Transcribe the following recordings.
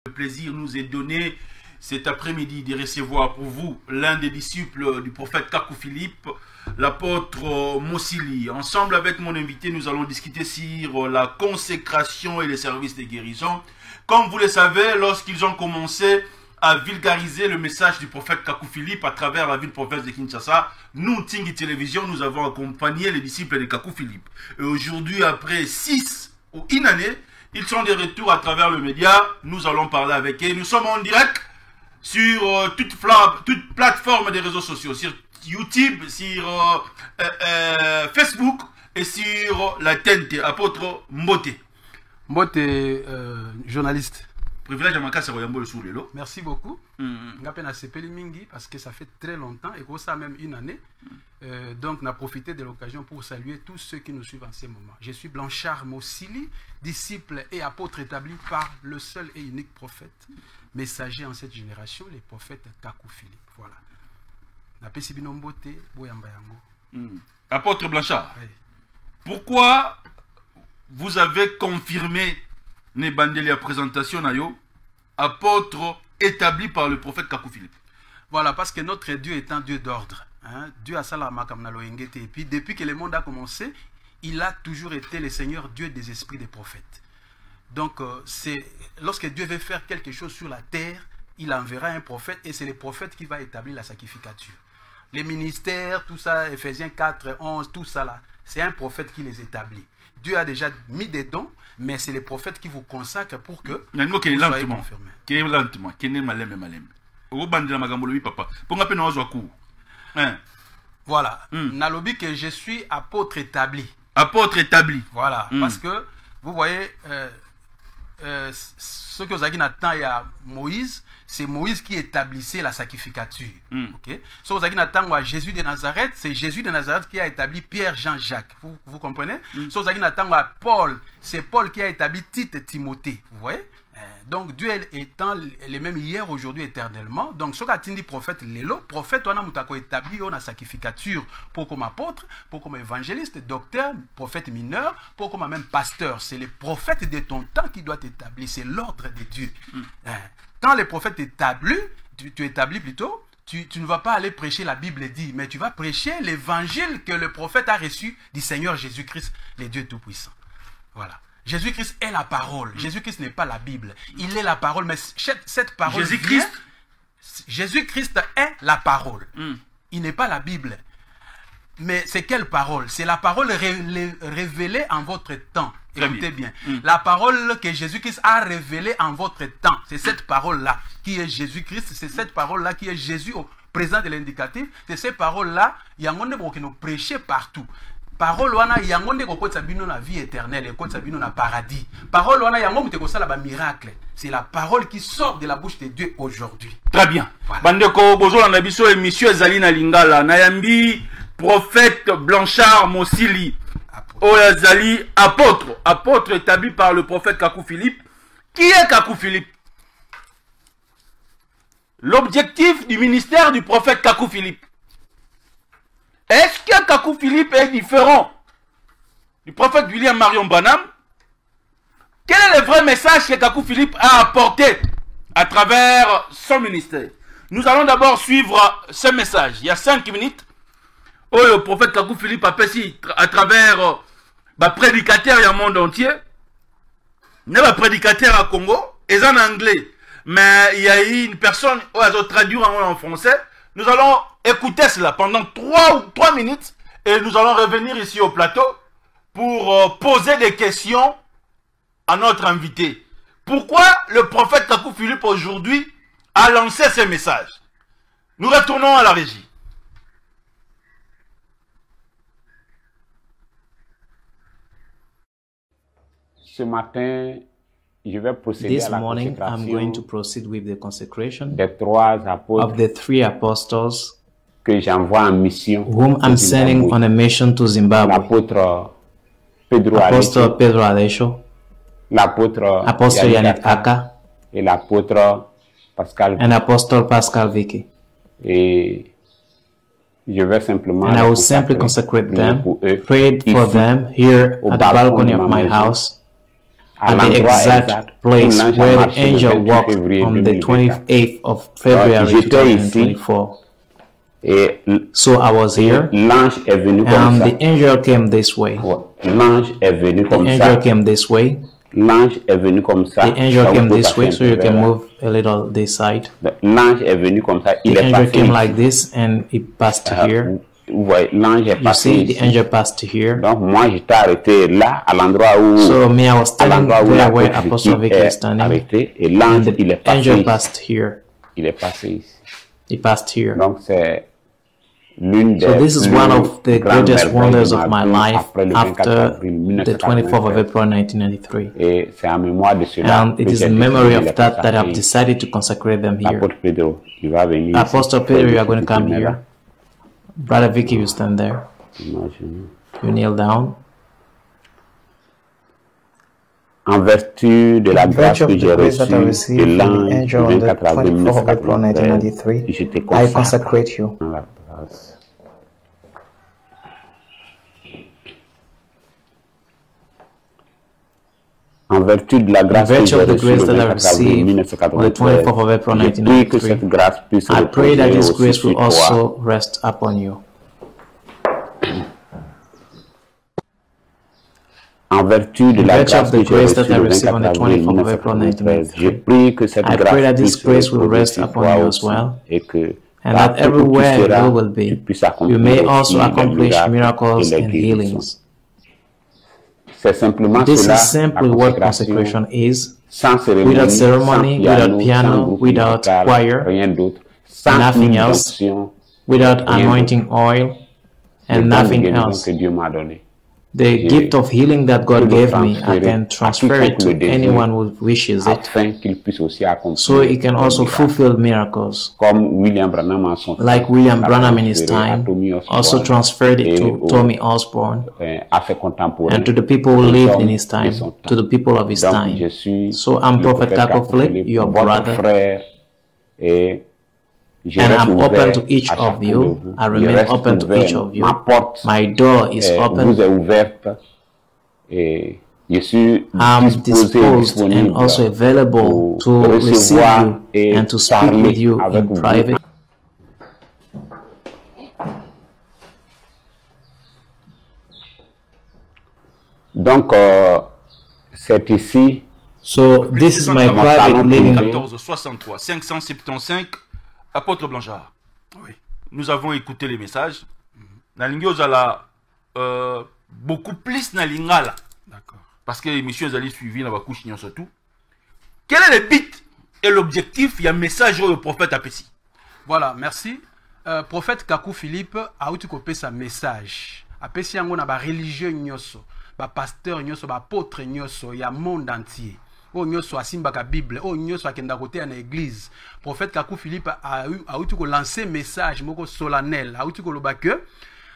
Le plaisir nous est donné cet après-midi de recevoir pour vous l'un des disciples du prophète Kakou Philippe, l'apôtre Mossili. Ensemble avec mon invité, nous allons discuter sur la consécration et les services de guérison. Comme vous le savez, lorsqu'ils ont commencé à vulgariser le message du prophète Kakou Philippe à travers la ville-province de Kinshasa, nous, Tingi Télévision, nous avons accompagné les disciples de Kakou Philippe. Et aujourd'hui, après 6 ou une année, ils sont de retour à travers le média. Nous allons parler avec eux. Nous sommes en direct sur toute plateforme des réseaux sociaux, sur YouTube, sur Facebook et sur la TNT. Apôtre Mbote. Mbote, journaliste. Privilège à Makassa Royambo le sous l'élo. Merci beaucoup. Ngapena sepeli mingi parce que ça fait très longtemps et que ça même une année. Donc, on a profité de l'occasion pour saluer tous ceux qui nous suivent en ce moment. Je suis Blanchard Mossili, disciple et apôtre établi par le seul et unique prophète, messager en cette génération, les prophètes Kakou Philippe. Voilà. Apôtre Blanchard, oui. Pourquoi vous avez confirmé la présentation apôtre établi par le prophète Kakou Philippe? Voilà, parce que notre Dieu est un Dieu d'ordre. Dieu a salama kamnalo engete. Et puis depuis que le monde a commencé, il a toujours été le Seigneur Dieu des esprits des prophètes. Donc c'est lorsque Dieu veut faire quelque chose sur la terre, il enverra un prophète et c'est le prophète qui va établir la sacrificature. Les ministères, tout ça, Ephésiens 4, 11, tout ça là, c'est un prophète qui les établit. Dieu a déjà mis des dons, mais c'est le prophète qui vous consacre pour que vous soyez confirmés. Voilà. Nalobi que je suis apôtre établi. Apôtre établi. Voilà. Parce que, vous voyez, ce que vous avez dit maintenant, il y a Moïse, c'est Moïse qui établissait la sacrificature. Okay? Ce que vous avez dit maintenant, Jésus de Nazareth, c'est Jésus de Nazareth qui a établi Pierre, Jean, Jacques. Vous comprenez? Ce que vous avez dit maintenant, Paul, c'est Paul qui a établi Tite et Timothée. Vous voyez? Donc Dieu étant les mêmes hier, aujourd'hui, éternellement. Donc ce qu'a dit prophète, le prophète, on a établi la sacrificature pour comme apôtre, pour comme évangéliste, docteur, prophète mineur, pour comme même pasteur. C'est le prophète de ton temps qui doit établir. C'est l'ordre de Dieu. Quand le prophète établit, tu établis plutôt, tu ne vas pas aller prêcher la Bible dit, mais tu vas prêcher l'évangile que le prophète a reçu du Seigneur Jésus-Christ, le Dieu Tout-Puissant. Voilà. Jésus-Christ est la parole. Jésus-Christ n'est pas la Bible. Il est la parole, mais cette parole... Jésus-Christ est la parole. Il n'est pas la Bible. Mais c'est quelle parole? C'est la parole révélée en votre temps. Écoutez bien. La parole que Jésus-Christ a révélée en votre temps. C'est cette parole-là qui est Jésus-Christ. C'est cette parole-là qui est Jésus au présent de l'indicatif. C'est ces paroles-là, il y a un monde qui nous prêchait partout. Parole wana yango ndeko kotsa bino na vie éternelle et kotsa bino na paradis. Parole wana yango muteko sala ba miracle. C'est la parole qui sort de la bouche de Dieu aujourd'hui. Très bien. Voilà. Bandeko bozo na biso émission ezali na lingala nayambi prophète Blanchard Mossili. Oyazali apôtre établi par le prophète Kakou Philippe. Qui est Kakou Philippe? L'objectif du ministère du prophète Kakou Philippe. Est-ce que Kakou Philippe est différent du prophète William Marion Branham? Quel est le vrai message que Kakou Philippe a apporté à travers son ministère? Nous allons d'abord suivre ce message. Il y a 5 minutes où le prophète Kakou Philippe a passé à travers les prédicateurs du monde entier. Il y a des prédicateurs à Congo, ils en anglais. Mais il y a eu une personne qui a traduit en français. Nous allons écouter cela pendant 3 minutes et nous allons revenir ici au plateau pour poser des questions à notre invité. Pourquoi le prophète Kakou Philippe aujourd'hui a lancé ce message? Nous retournons à la régie. Ce matin, je vais procéder à la morning, consécration I'm going to proceed with the consecration des 3 apôtres of the 3 apostles que j'envoie en mission whom I'm sending on a mission to Zimbabwe. L'apôtre Pedro Apostle Alesho, Pedro Alesho, l'apôtre Apostle Yannick Aka, et l'apôtre Pascal. and Apostle Pascal Vicky. Et je vais simplement And I will les simply consacrer, consecrate prier them, pour eux, pray for ici, them here au at the balcony of de ma my maison, house, à at the l'endroit exact place où l'ange a where the marché le angel 28 walked février on the 2024. 28th of February j'étais ici 2024. et So I was here, l'ange est venu comme and ça. the angel came this way. Ouais. L'ange est venu The comme ça. angel came this way. L'ange est venu comme ça. The angel Ça, vous came pouvez this way, passer so un you peu can vers là. move a little this side. L'ange est venu comme ça. Il The est angel passé came ici. like this, and it passed to here. Vous voyez, l'ange est You passé see, the ici. angel passed to here. Donc moi j'étais arrêté là, à l'endroit où, So me, I was à standing l'endroit où there where l'apôtre Apostle Vicky Vicky is est standing, arrêté. Et and l'ange, the il est passé angel ici. passed here. Il est passé ici. He passed here. Donc c'est l'une des So this is plus one of the grandes greatest merveilles wonders de of my vie life après le 24 after avril the 24th of 1993. April 1993. Et c'est en mémoire de cela And it que is j'ai in memory décidé de of les that that I've consacrer. decided to consecrate them here. L'apôtre Pedro, il va venir. Apostle ici. Peter, you are going to come Il est là. here. Brother Vicky, you stand there. Imaginez. You kneel down. En vertu de la In grâce virtue que of j'ai the grace that I reçue de received from l'ange the du angel on the 24 avril 24th of April 1993, 1993, je te I consacre consecrate you. dans la grâce. En vertu de la grâce que virtue j'ai of the reçue grace le that I 24 avril received on the 1993, 24th of April je prie que 1993, cette grâce puisse I pray that reposer this aussi grace sur will toi. also rest upon you. En vertu de In la virtue grâce of the que j'ai grace that reçue I le received on 24 the avril 24th of April 1993, je 1993, prie que cette I pray that this grâce grace will puisse rest reposer sur upon toi you as aussi well, et que and that partout où tu everywhere seras, you will tu be, puisses you accomplir may aussi also les accomplish miracles et les and guérisons. healings. C'est simplement This cela, is simply la what consécration, consecration is, sans cérémonie, without ceremony, sans without piano, sans groupe without musical, choir, rien d'autre, sans nothing une else, onction, without rien anointing oil, le and don de nothing guérison else. que Dieu m'a donné. The gift of healing that peux God le gave me, I transférer can à transfer it quiconque to le désire, anyone who wishes it, afin qu'il puisse aussi accomplir so he can des also miracles. fulfill miracles. Comme William Branham en son temps, Like William l'a Branham in his transféré à time, Tommy Osborne also transferred it et to aux, Tommy Osborne à ses contemporains, and to the people who aux lived hommes in his de time, son to the people of his Donc, je time. suis So I'm le Prophet prophète Kako Philip, Philippe, your votre brother, frère, et je and reste I'm ouvert open to each à of chacun de you. vous. I Je remain reste open to ouvert. each of you. Ma porte My door is vous open. est ouverte et je suis I'm disposé, disposed and disponible also available pour to receive recevoir you et and to speak parler with you avec in vous. private. Donc, c'est ici So this is my Mon private salon living privé. room. 1463 575 Apôtre Blanchard. Oui. Nous avons écouté les messages. Nalingi ozala beaucoup plus na lingala D'accord. parce que l'émission est allée suivie dans la couche surtout. Quel est le but et l'objectif? Il y a un message au prophète Apessi. Voilà, merci. Prophète Kakou Philippe a eu coupé sa message. Apessi yango na ba religieux nyoso, ba pasteur nyoso, ba apôtre nyoso, ya monde entier. O nyoso asimbaka Bible, o nyoso akenda côté na église. Prophète Kakou Philippe a eu ko lancer message moko solennel, a eu ko loba que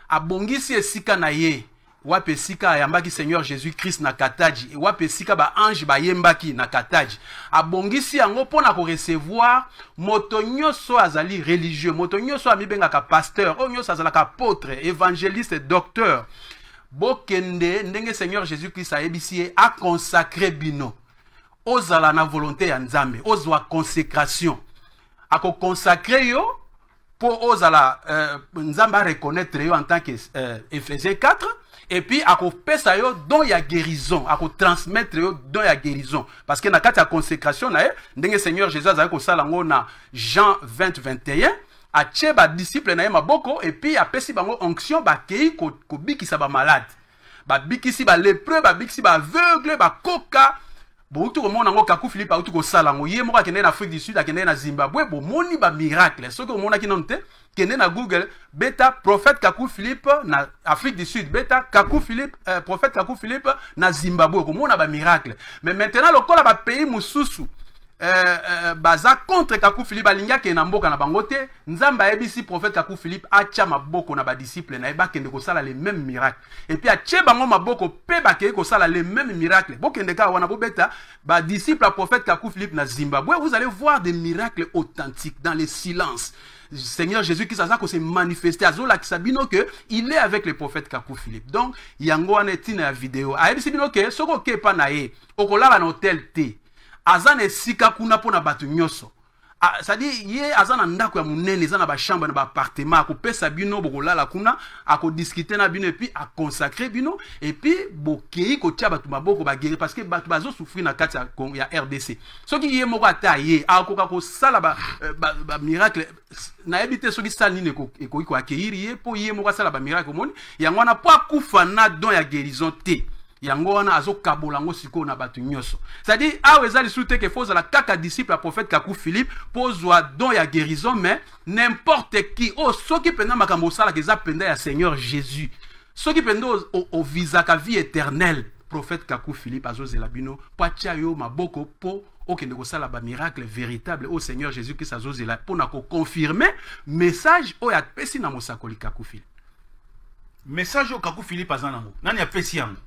abongisi esika na ye. Wape esika ayambaki Seigneur Jésus-Christ na Kataji et wape esika ba ange ba yembaki na Kataji abongisi yango pona ko recevoir moto nyoso azali religieux, moto nyoso amibengaka pasteur, o nyoso azalaka apôtre, évangéliste, docteur, bokende ndenge Seigneur Jésus-Christ ayebisi a consacré bino ozala na volonté ya Nzambe, ozwa consécration ako consacré yo pour ozala Nzamba reconnaître yo en tant que Ephésiens 4. Et puis, à pesa yo don ya guérison, à transmettre yo don ya guérison. Parce que na kati ya consécration na ndenge Seigneur Jésus a ko sala ngo na Jean 20:21, a tche ba disciple na ye maboko et puis a pesi bango onction ba kei ko bikisa ba malade. Ba bikisi ba lépreux, ba bikisi ba aveugle, ba koka. Bon, tout le monde a Kakou Philippe a tout sala ngo ye moko akende na Afrique du Sud, akende na Zimbabwe, bo moni ba miracle. Ce que on a ki nonte kende na Google beta prophète Kakou Philippe na Afrique du Sud, beta Kakou Philippe prophète Kakou Philippe na Zimbabwe, ko mona ba miracle. Mais maintenant le kola ba pays mususu baza contre Kakou Philippe alinga ke na mboka na bangote nzamba ebisi prophète Kakou Philippe acha maboko na ba disciple na eba kende ko sala les mêmes miracles et puis ache bango maboko pe ba ke ko sala les mêmes miracles bokende ka wana bobeta ba disciple prophète Kakou Philippe na Zimbabwe vous allez voir des miracles authentiques dans les silences. Seigneur Jésus qui s'est manifesté à Zola qui sabino que il est avec le prophète Kakou Philippe. Donc yango anetina la vidéo a ebisi bino que soko ke pa na ye okolala na hotel te azana esika kuna pona batu nyoso. C'est-à-dire ye azana ndako ya munene ezana ba chambre na ba appartement akopesa bino bokolala kuna akodiscuter na bino et puis a consacrer bino et puis bokei ko tia batu maboko ba guérir parce que batu bazo souffrir na kati ya RDC. Soki ye moko ata ye akoka ko sala ba miracle na ebité soki sala nini ko accueillir ye po ye moko sala ba miracle moni yango na po akufa na don ya guérison te. Yango wana azo kabolango siko na batu nyoso. C'est-à-dire awe ezali soute ke faut la kaka disciple à prophète Kakou Philippe pozwa don ya guérison mais n'importe qui soki penda makambo sala ke za penda ya Seigneur Jésus. Soki penda au visa ka vie éternelle prophète Kakou Philippe azo zelabino patia yo maboko po okende ko sala ba miracle véritable au Seigneur Jésus qui sazo zela pour na ko confirmer message o ya pesi na mosakoli Kakou Philippe. Message au Kakou Philippe azanango. Nani ya pesi yango.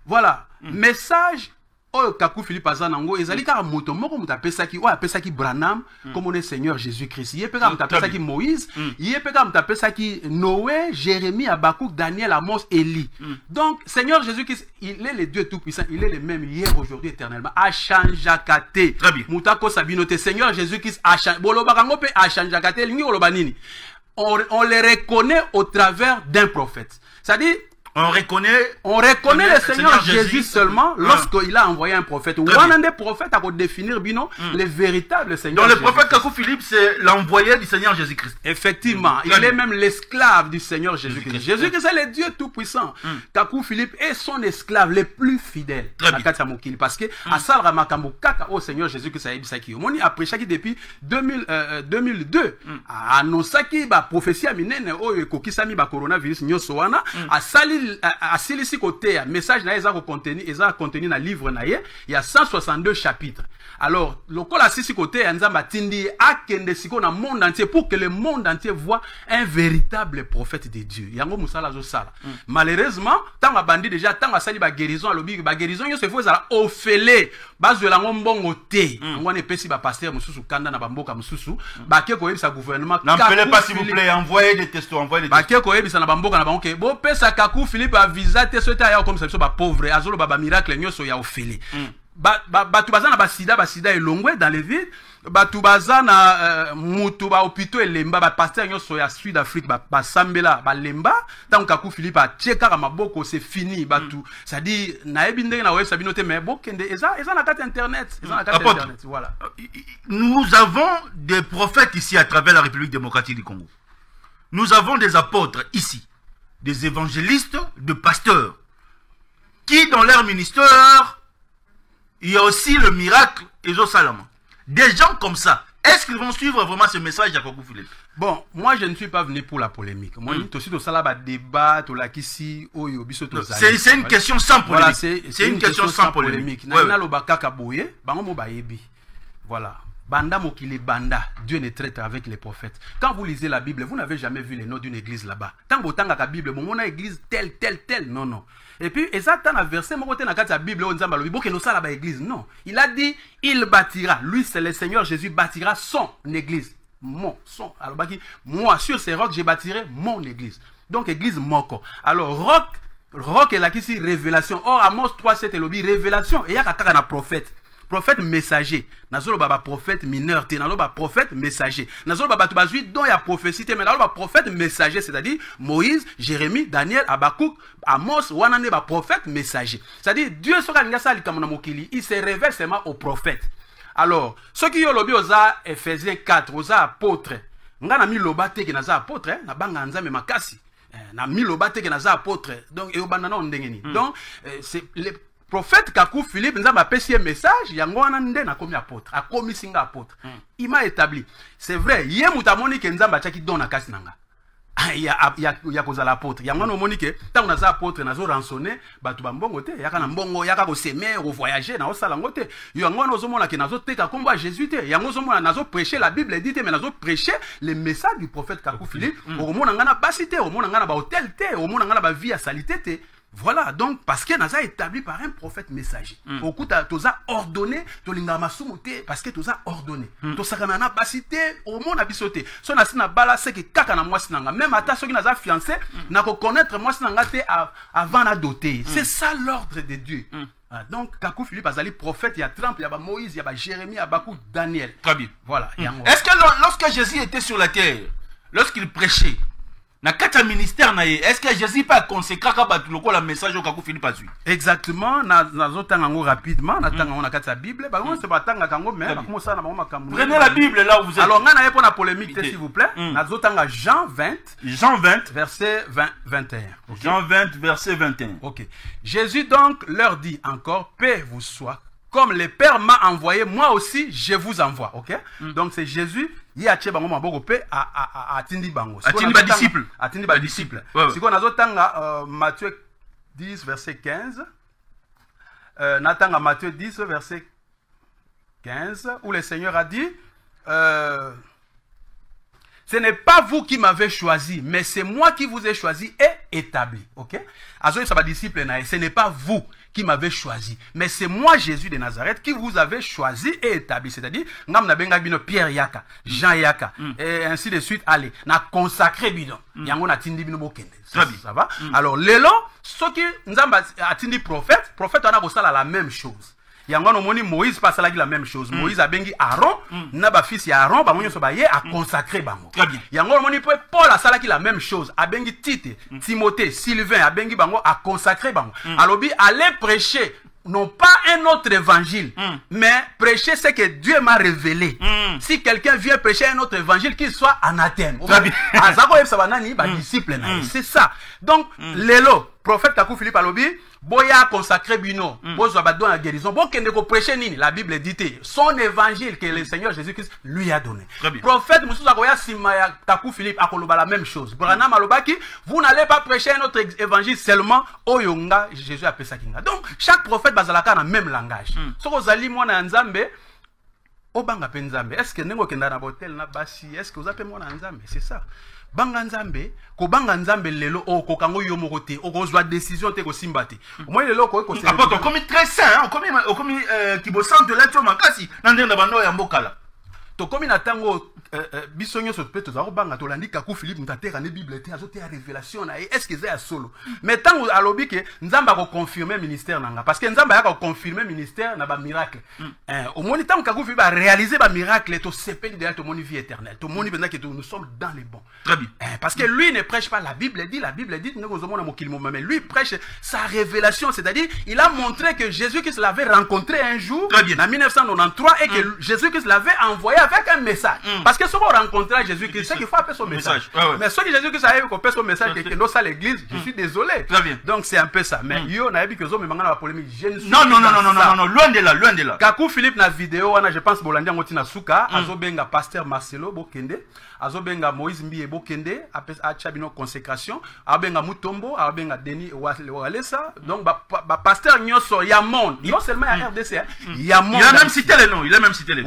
Voilà, message au Kakou Philippe azanango ezali ka moto moko mutapesa ki apesa ki Branham comme on est Seigneur Jésus-Christ. Yé peka mutapesa ki Moïse, yé peka mutapesa ki Noé, Jérémie, Habakkuk, Daniel, Amos, Élie. Donc Seigneur Jésus-Christ, il est le Dieu tout puissant, il est le même hier, aujourd'hui, éternellement. A chanjakate. Très bien. Mutako sabinote Seigneur Jésus-Christ a chanjakate. Bolobakango pe a chanjakate lingi olobanini. On le reconnaît au travers d'un prophète. C'est-à-dire on reconnaît le Seigneur Jésus seulement lorsqu'il a envoyé un prophète. Ou un des prophètes à définir bino le véritable Seigneur. Donc le prophète Kakou Philippe c'est l'envoyé du Seigneur Jésus-Christ. Effectivement, il est même l'esclave du Seigneur Jésus-Christ. Jésus-Christ est le Dieu tout-puissant. Kakou Philippe est son esclave le plus fidèle. Parce que à Salra Makambo Kaka au Seigneur Jésus-Christ a ebisaki. Moni après chaque depuis 2002 a annoncé ki ba prophétie minene o kokisami ba coronavirus nyoso wana a sali à celui-ci côté message na eza contenu na livre na ye il y a 162 chapitres. Alors le col à sisi côté nzamba tindi akende siko na monde entier pour que le monde entier voit un véritable prophète de Dieu. Yango musala zo sala. Malheureusement tant bandi déjà tant sali ba guérison alobi ba guérison yo se faut za ofele bazwela ngombongo te. Ngone pesi ba pasteur mususu kanda na bamboka mususu ba ke ko yebisa gouvernement. N'appelez pas s'il vous plaît, envoyez des textos, envoyez des textos. Ba ke ko yebisa na bamboka na banke bo pesa Kakou Philippe a visité ce ta ya comme ça ba pauvre azolo ba miracle nyoso ya ofele. Batu bazana basida elongwe dans les villes batu bazana mutu ba hôpitaux elemba ba pasteur nyoso ya Sud Afrique ba sambela ba lemba tant Kakou Philippe a tcheka maboko c'est fini batu ça dit na ebinde na web sabinote mais bokende eza na carte internet voilà. Nous avons des prophètes ici à travers la République démocratique du Congo. Nous avons des apôtres ici, des évangélistes, de pasteurs qui dans leur ministère il y a aussi le miracle et Salama. Des gens comme ça, est-ce qu'ils vont suivre vraiment ce message de Kakou Philippe? Bon, moi je ne suis pas venu pour la polémique. Moi, c'est une question sans polémique. Voilà, c'est une question sans polémique. Voilà. Banda mokili banda, Dieu ne traite avec les prophètes. Quand vous lisez la Bible, vous n'avez jamais vu les noms d'une église là-bas. Tant que vous avez la Bible, on a église telle. Non, non. Et puis, exactement un verset, moi, dans la Bible, on dit église. Non. Il a dit, il bâtira. Lui, c'est le Seigneur Jésus, bâtira son église. Alors, moi, sur ces rocs, je bâtirai mon église. Donc, église moko. Alors, roc est là qui dit révélation. Or, Amos 3:7 est le révélation. Et il y a un prophète. Prophète messager. Nazolo baba prophète mineur. Nazolo baba prophète messager. Nazolo baba tubazui dont il y a prophétie. Mais nazolo baba prophète messager. C'est-à-dire Moïse, Jérémie, Daniel, Habakkuk, Amos, Wanane baba prophète messager. C'est-à-dire Dieu il se révèle seulement aux prophètes. Alors, ceux qui ont lobby aux Ephésiens 4, aux apôtres. Ngana mi lobate ki naza apôtre, na banga nzambe makasi. Na mi lobate ki naza apôtre. Donc, et au banana on dengeni. Donc, c'est les prophète Kakou Philippe nous a appelé un message yango wana nde na komi apôtre a komi singa apôtre il m'a établi c'est vrai yé mutamoni ke nzamba chaki dona kasi nanga il y a cause à l'apôtre. Il y a un moment que tant on a apôtre, on a rançonné, bah tu vas mbongote. Il y a quand mbongo, il y a quand s'aimer, voyager, na osalangote. Il y a un moment qui n'a pas été comme Jésus. Il y a un moment n'a pas prêché la Bible dit mais n'a pas prêché les messages du prophète Kakou Philippe. Au moment on a pas cité, au moment on a pas hôtel, au moment on a pas vie à salité. Voilà, donc, parce que nous a établi par un prophète messager. Au coup, tu as ordonné, parce que tu as ordonné. Tu as basité, au monde a bisoté. Si on a dit c'est que kaka na moi sinanga. Même à ceux qui nous a fiancé, n'a pas connaître moi sinanga avant la doter. C'est ça l'ordre de Dieu. Donc, Kakou Philippe a prophète, il y a Trump, il y a Moïse, il y a Jérémie, il y a Bakou, Daniel. Très bien. Voilà. Est-ce que lorsque Jésus était sur la terre, lorsqu'il prêchait, na kata ministère na ye, est-ce que Jésus pas conséquent ka loko la message au Kakou Philippe azui? Exactement, na zotanga ngo rapidement, na tanga na kata Bible, ba ngo se batanga kango mais comme ça na makambo. Prenez la Bible là où vous êtes. Alors ngana yepo na polémique s'il vous plaît. Na zotanga Jean 20 verset 21. Okay. Jean 20 verset 21. OK. Jésus donc leur dit encore paix vous soit. Comme le Père m'a envoyé, moi aussi je vous envoie. OK? Donc c'est Jésus il a tché bango maboko pe a tindi bango. Atindi ba disciple. Atindi ba disciple. Si on a zotanga Matthieu 10 verset 15. Natanga Matthieu 10 verset 15 où le Seigneur a dit ce n'est pas vous qui m'avez choisi, mais c'est moi qui vous ai choisi et établi. OK? Azoye sa ba disciple na, ce n'est pas vous qui m'avez choisi, mais c'est moi Jésus de Nazareth qui vous avez choisi et établi. C'est-à-dire, ngam na benga bino Pierre Yaka, Jean Yaka, et ainsi de suite. Allez, na consacré bino. Yango na tindi bino bokende. Ça va? Alors, lelo, ce qui nzamba atindi prophète on a kosala la même chose. Yango no moni Moïse passe la même chose. Moïse a bengi Aaron, na ba fils ya Aaron, ba monyo so ba ye a consacré bango. Très bien. Yango no moni Paul a sala la même chose. A bengi Tite, Timothée, Sylvain, a bengi bango a consacré bango. Alobi allez prêcher non pas un autre évangile, mais prêcher ce que Dieu m'a révélé. Si quelqu'un vient prêcher un autre évangile, qu'il soit anathème. C'est ça. Donc, lelo, prophète Kakou Philippe Alobi, boya consacré bino, bozo abadou la guérison, bon kende ko prêcher nini, la Bible dit son évangile que le Seigneur Jésus-Christ lui a donné. Prophète Moussou Zakoya Simaya Kakou Philippe akoloba la même chose. Branham alobaki, vous n'allez pas prêcher un autre évangile seulement oyonga Jésus a pesa kinga. Donc chaque prophète bazalaka na même langage. Soko zali mwana nzambe obanga pe nzambe. Est-ce que nengo kenda na botel na basi, est-ce que vous appelez mwana nzambe? C'est ça. Banga nzambe ko banga nzambe lelo o ko kango yo moko te o ko zwa décision te ko simbate moi lelo ko ko apoto comme très sain comme qui bo centre de l'être makasi nande na bando ya mbokala to komi na tango biso nyonso pe tozako banga tolandi Kakou Philippe mutateka ne Bible te azote ya révélation na est-ce que ça solo mais tango alobi ke nzamba ko confirmer ministère nanga parce que nzamba ya ko confirmer ministère na ba miracle au moni tango Kakou Philippe a réaliser ba miracle to sepeli de to moni vie éternelle to moni pendant que nous sommes dans les bons. Très bien. Parce que lui ne prêche pas la Bible dit mais lui prêche sa révélation, c'est-à-dire il a montré que Jésus-Christ l'avait rencontré un jour en 1993 et que Jésus-Christ l'avait envoyé avec un message. Parce que si on rencontre Jésus-Christ, c'est qu'il faut appeler son message. Mais ce que Jésus-Christ a eu qu'on son message et que nous ça l'église, je suis désolé. Très bien. Donc c'est un peu ça. Mais yo na ebi que zo me mangana la polémique. Non, loin de là. Kakou Philippe na vidéo je pense bolandi ngoti na suka azobenga pasteur Marcelo Bokende, azobenga Moïse Mbiye Bokende, acha bino consécration, abenga Mutombo, abenga Denis Walesa. Donc ba pasteur nyoso ya monde, non seulement à RDC, ya monde. Il a même cité les noms,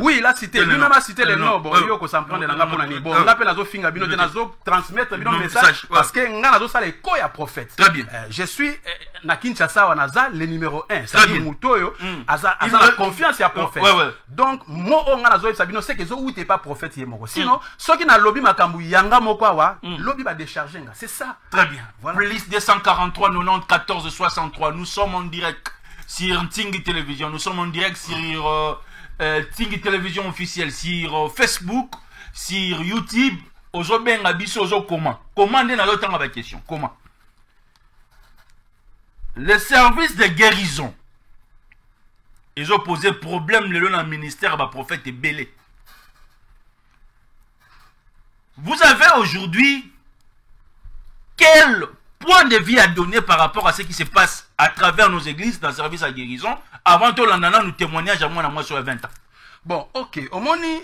Oui, il a cité, lui-même a cité les noms. Bon, yo ko s'en prendre na ngapona ni. Bon, on appelle azo finga bino te nazo transmettre bino message parce que ngana zo sala ko ya prophète. Très bien. Je suis na Kinshasa wanaza le numéro 1. Ça dit Mutoyo, aza la confiance ya prophète. Donc mo ngana zo sabino c'est que zo ou t'es pas prophète yemoko. Sinon, ceux qui na lobby makambu yanga moko wa, lobby va décharger nga. C'est ça. Très bien. Voilà. Release 243 90 14 63. Nous sommes en direct sur Tingi Télévision. Nous sommes en direct sur Tingi Télévision officielle, sur Facebook, sur YouTube. Aujourd'hui, on a biso comment? Comment on a le temps avec question? Comment? Le service de guérison. Ils ont posé problème le long dans le ministère du prophète et Belé. Vous avez aujourd'hui quel point de vue à donner par rapport à ce qui se passe à travers nos églises dans le service à guérison avant que l'on nous témoignage à moi sur 20 ans? Bon, ok. Au moni,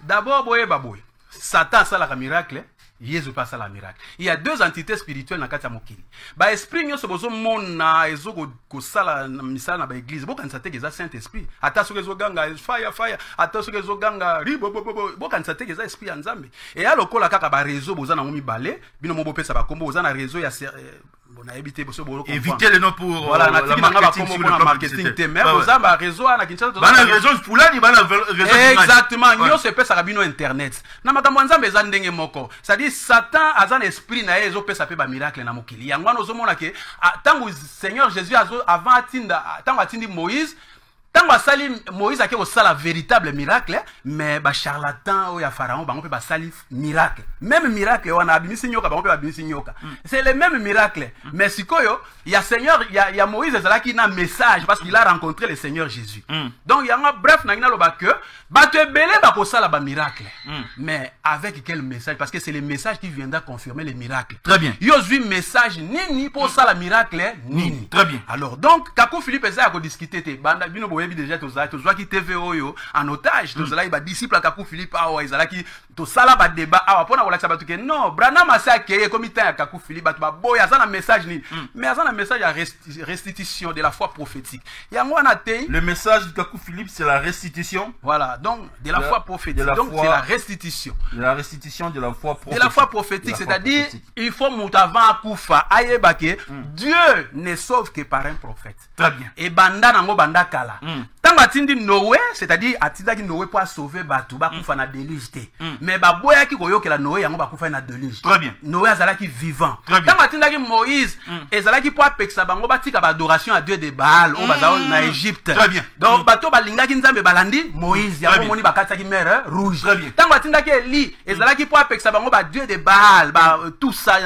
d'abord, boye baboye. Satan ça la miracle. Yesu passe à la miracle. Il y a deux entités spirituelles dans kati ya mokili. Ba esprit nyonso bozo mona ezo ko sala misala na ba église. Bokanisa te keza Saint-Esprit. Ata soki ezo ganga fire fire, ata soki ezo ganga ribo bokanisa te keza esprit ya Nzambe. Et ya lokola kaka ba réseau boza na ngomi balé, bino mo bopesa ba kombo boza na réseau ya on a évité éviter les noms pour voilà na tiki manga ba kombo pour la marketing te mais boza ba réseau na Kinshasa. Bana réseau fulani bana réseau. Exactement, nyo se pesa bino internet. Na makambo Nzambe eza ndenge moko. C'est-à-dire Satan azan esprit na ezo pesa pe ba miracle na mokili. Yango wana ozomona ke tango Seigneur Jésus avant atinda tango atindi Moïse tango asali Moïse ake osala véritable miracle mais ba charlatan o ya pharaon bango pe ba sali miracle. Même miracle wana abimisi nyoka bango pe abimisi nyoka. C'est le même miracle. Mais sikoyo ya Seigneur ya Moïse ezalaki na message parce qu'il a rencontré le Seigneur Jésus. Donc yanga bref na ngina loba que bato ebele ba kosala ba miracle. Mais avec quel message? Parce que c'est le message qui viendra confirmer les miracles. Très bien. Yo zui message nini pour ça la miracle nini. Très bien. Alors donc Kakou Philippe eza ko discuter te banda bino boyebi déjà tozwa ki TV oyo en otage tozala ba disciple Kakou Philippe awa ezalaki to sala ba débat awa pona kolakisa batu ke non Branham asake comité ya Kakou Philippe batu ba boya azana message nini. Mais azana message à restitution de la foi prophétique. Yango wana te le message de Kakou Philippe c'est la restitution. Voilà, donc de la foi prophétique. Donc c'est la restitution. La restitution de la foi prophétique. De la foi prophétique, c'est-à-dire il faut moutavant koufa ayebake Dieu ne sauve que par un prophète. Très bien. Et banda nango banda kala. Tant atindi Noé, c'est-à-dire atindaki Noé pour sauver batu ba koufa na déluge te. Mais ba boya ki koyokela Noé yango ba koufa na déluge. Très bien. Noé azalaki vivant. Tant atindaki Moïse, ezalaki pour apekisa bango batika ba adoration à Dieu de Baal au bazao na Égypte. Très bien. Donc bato balingaki Nzambe balandi Moïse yango moni bakataki mer rouge. Très bien. Tant atindaki Eli, ezalaki pour apekisa bango ba Dieu de Baal, ba tout ça.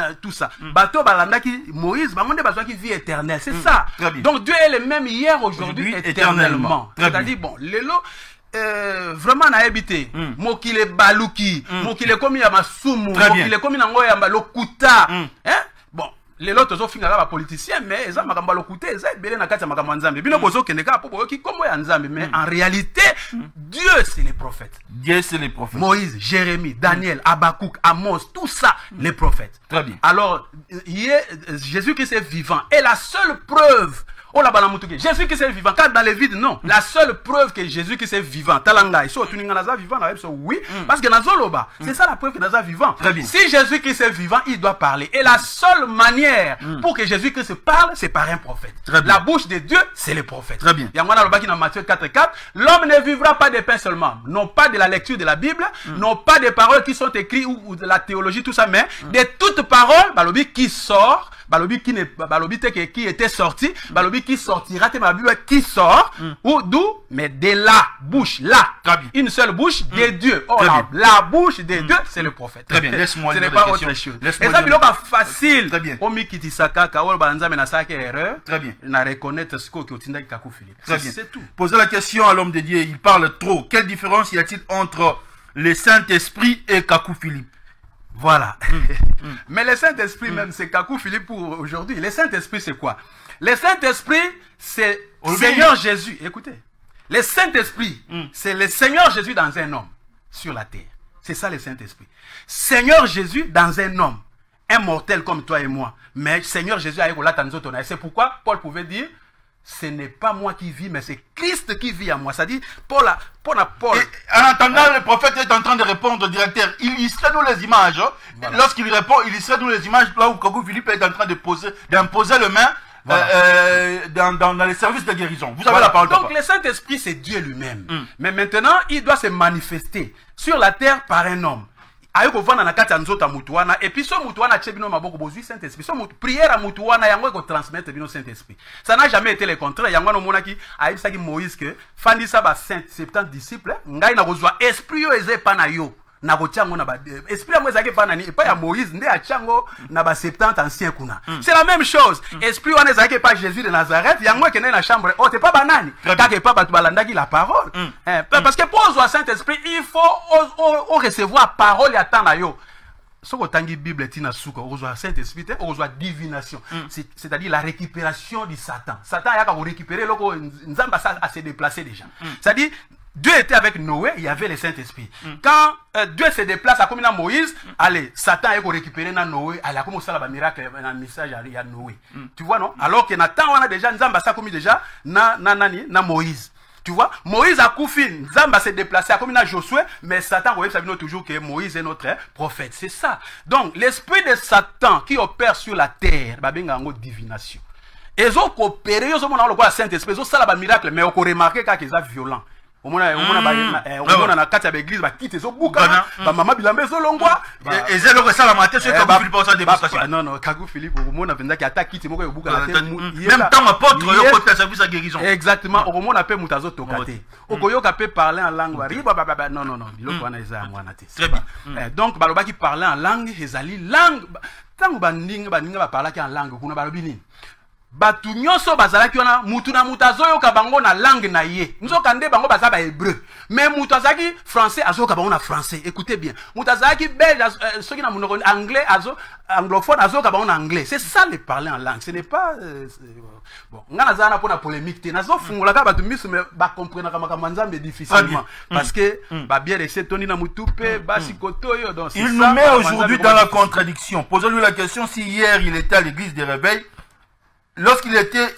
Bato balandaki Moïse bango nde bazwaki vie éternelle. C'est ça. Donc Dieu est le même hier, aujourd'hui, éternellement. C'est-à-dire, bon, lelo, vraiment, na habité. Mokile baluki, mokile komi ya masumu, mokile komi nango ya lokuta. Bon, lelo tozo finga ba politicien, mais eza makamba lokuta, eza belé na kati ya makamba Nzambe. Bino bozo keneka po boyo ki kombo ya Nzambe, mais en réalité, Dieu c'est les prophètes. Dieu c'est les prophètes. Moïse, Jérémie, Daniel, Habakkuk, Amos, tout ça, les prophètes. Très bien. Alors, Jésus-Christ est vivant. Et la seule preuve, oh là Jésus-Christ est vivant. Car dans les vides, non. La seule preuve que Jésus-Christ est vivant, talanga, vivant, oui, parce que Nazoloba, c'est ça la preuve que Naza vivant. Très bien. Si Jésus-Christ est vivant, il doit parler. Et la seule manière pour que Jésus-Christ parle, c'est par un prophète. La bouche de Dieu, c'est le prophète. Très bien. Yangwana Lobaki dans Matthieu 4:4, l'homme ne vivra pas de pain seulement, non pas de la lecture de la Bible, non pas des paroles qui sont écrites ou de la théologie, tout ça, mais de toute parole, balobi qui sort, balobi qui ne, balobi qui était sorti, balobi qui sortira, ma Bible qui sort, ou d'où, mais de la bouche, là, une seule bouche de Dieu. Oh, la bouche de Dieu, c'est le prophète. Très bien, laisse-moi ce n'est pas autre chose. Et ça, c'est facile. Très bien. Omi qui dit ça, kaol banza menasa qui erreur. Très bien. Na reconnaître ce qu'on tinda Kakou Philippe. Très bien. C'est tout. Posez la question à l'homme de Dieu, il parle trop. Quelle différence y a-t-il entre le Saint-Esprit et Kakou Philippe? Voilà. Mais le Saint-Esprit même, c'est Kakou Philippe pour aujourd'hui. Le Saint-Esprit, c'est quoi? Le Saint-Esprit, c'est Seigneur Jésus. Écoutez. Le Saint-Esprit, c'est le Seigneur Jésus dans un homme sur la terre. C'est ça le Saint-Esprit. Seigneur Jésus dans un homme. Un mortel comme toi et moi. Mais Seigneur Jésus a eu la tanzotona. Et c'est pourquoi Paul pouvait dire, ce n'est pas moi qui vis, mais c'est Christ qui vit en moi. C'est-à-dire, Paul. Et en attendant, le prophète est en train de répondre au directeur. Il illustrait nous les images. Voilà. Lorsqu'il répond, il illustrait nous les images là où Kakou Philippe est en train d'imposer le main. Voilà. Dans les services de guérison. Vous avez la parole. Donc le Saint-Esprit, c'est Dieu lui-même. Mais maintenant, il doit se manifester sur la terre par un homme. Et puis ce mutuana tchebino maboko bozui Saint-Esprit. Ce prière à mutuana yango ko transmettre bino Saint-Esprit. Ça n'a jamais été le contraire. Yango no monaki aibisaki Moïse que fandi sa ba 70 disciples ngai na kozwa esprit yo eze pa na yo. Na kochango na ba esprit ya mwezake pa nani pa ya Moïse nde achango na ba 70 anciens kuna. C'est la même chose. Esprit wana ezake pa Jésus de Nazareth yango ekene na chambre. Oh, t'es pas banani. Kake pa batu balandaki la parole. Parce que pour ozwa Saint-Esprit, il faut recevoir parole ya tana yo. Ce que tangi Bible tina souka ozwa Saint-Esprit, ozwa divination. C'est-à-dire la récupération du Satan. Satan yaka ko récupérer loko nzamba à se déplacer déjà. C'est-à-dire Dieu était avec Noé, il y avait le Saint-Esprit. Quand Dieu se déplace à comme Moïse, allez, Satan a récupéré Noé, il a commencé à faire un miracle, un message à Noé. Tu vois, non? Alors que Nathan, on a déjà, Nzamba ça comme déjà, na Moïse. Tu vois, Moïse a coupé, Nzamba s'est déplacé à comme Josué, mais Satan, vous savez toujours que Moïse est notre prophète. C'est ça. Donc, l'esprit de Satan qui opère sur la terre, bah, ben, en divination. Ils ont coopéré, ils ont le Saint-Esprit, ils ont fait un miracle, mais on a remarqué qu'ils sont violents. On a na kati ya l'église ba kiti zo buka ba mama bilambe zo longwa et c'est le ça la matin sur Kakou Philippe on s'en démonstration. Non Kakou Philippe au mona penza ki attaque kiti moko yo buka la tête même temps apôtre yo côté service à guérison. Exactement au mona pe mutazo tokate. Okoyoka pe parler en langue riba non biloko wana eza mwana te. Très bien. Donc baloba ki parler en langue ezali langue tango baninga ba parler en langue kuna balobi nini. Batu nyonso bazalaki wana mutu na mutu azoyoka bango na langue na ye nzoka nde bango baza ba hébreu mais mutu azaki français azoyoka bango na français. Écoutez bien, mutu azaki belge soki na monoko anglais anglophone azoyoka bango na anglais. C'est ça le parler en langue, ce n'est pas bon nga naza na pona polémique te nazo fungola ka batu miso mais ba comprendre kama nzambe difficilement parce que ba bien laisser toni na mutu pe basi kotoyo. Donc il nous met aujourd'hui dans la contradiction. Posons-lui la question, si hier il était à l'église des réveils, lorsqu'il était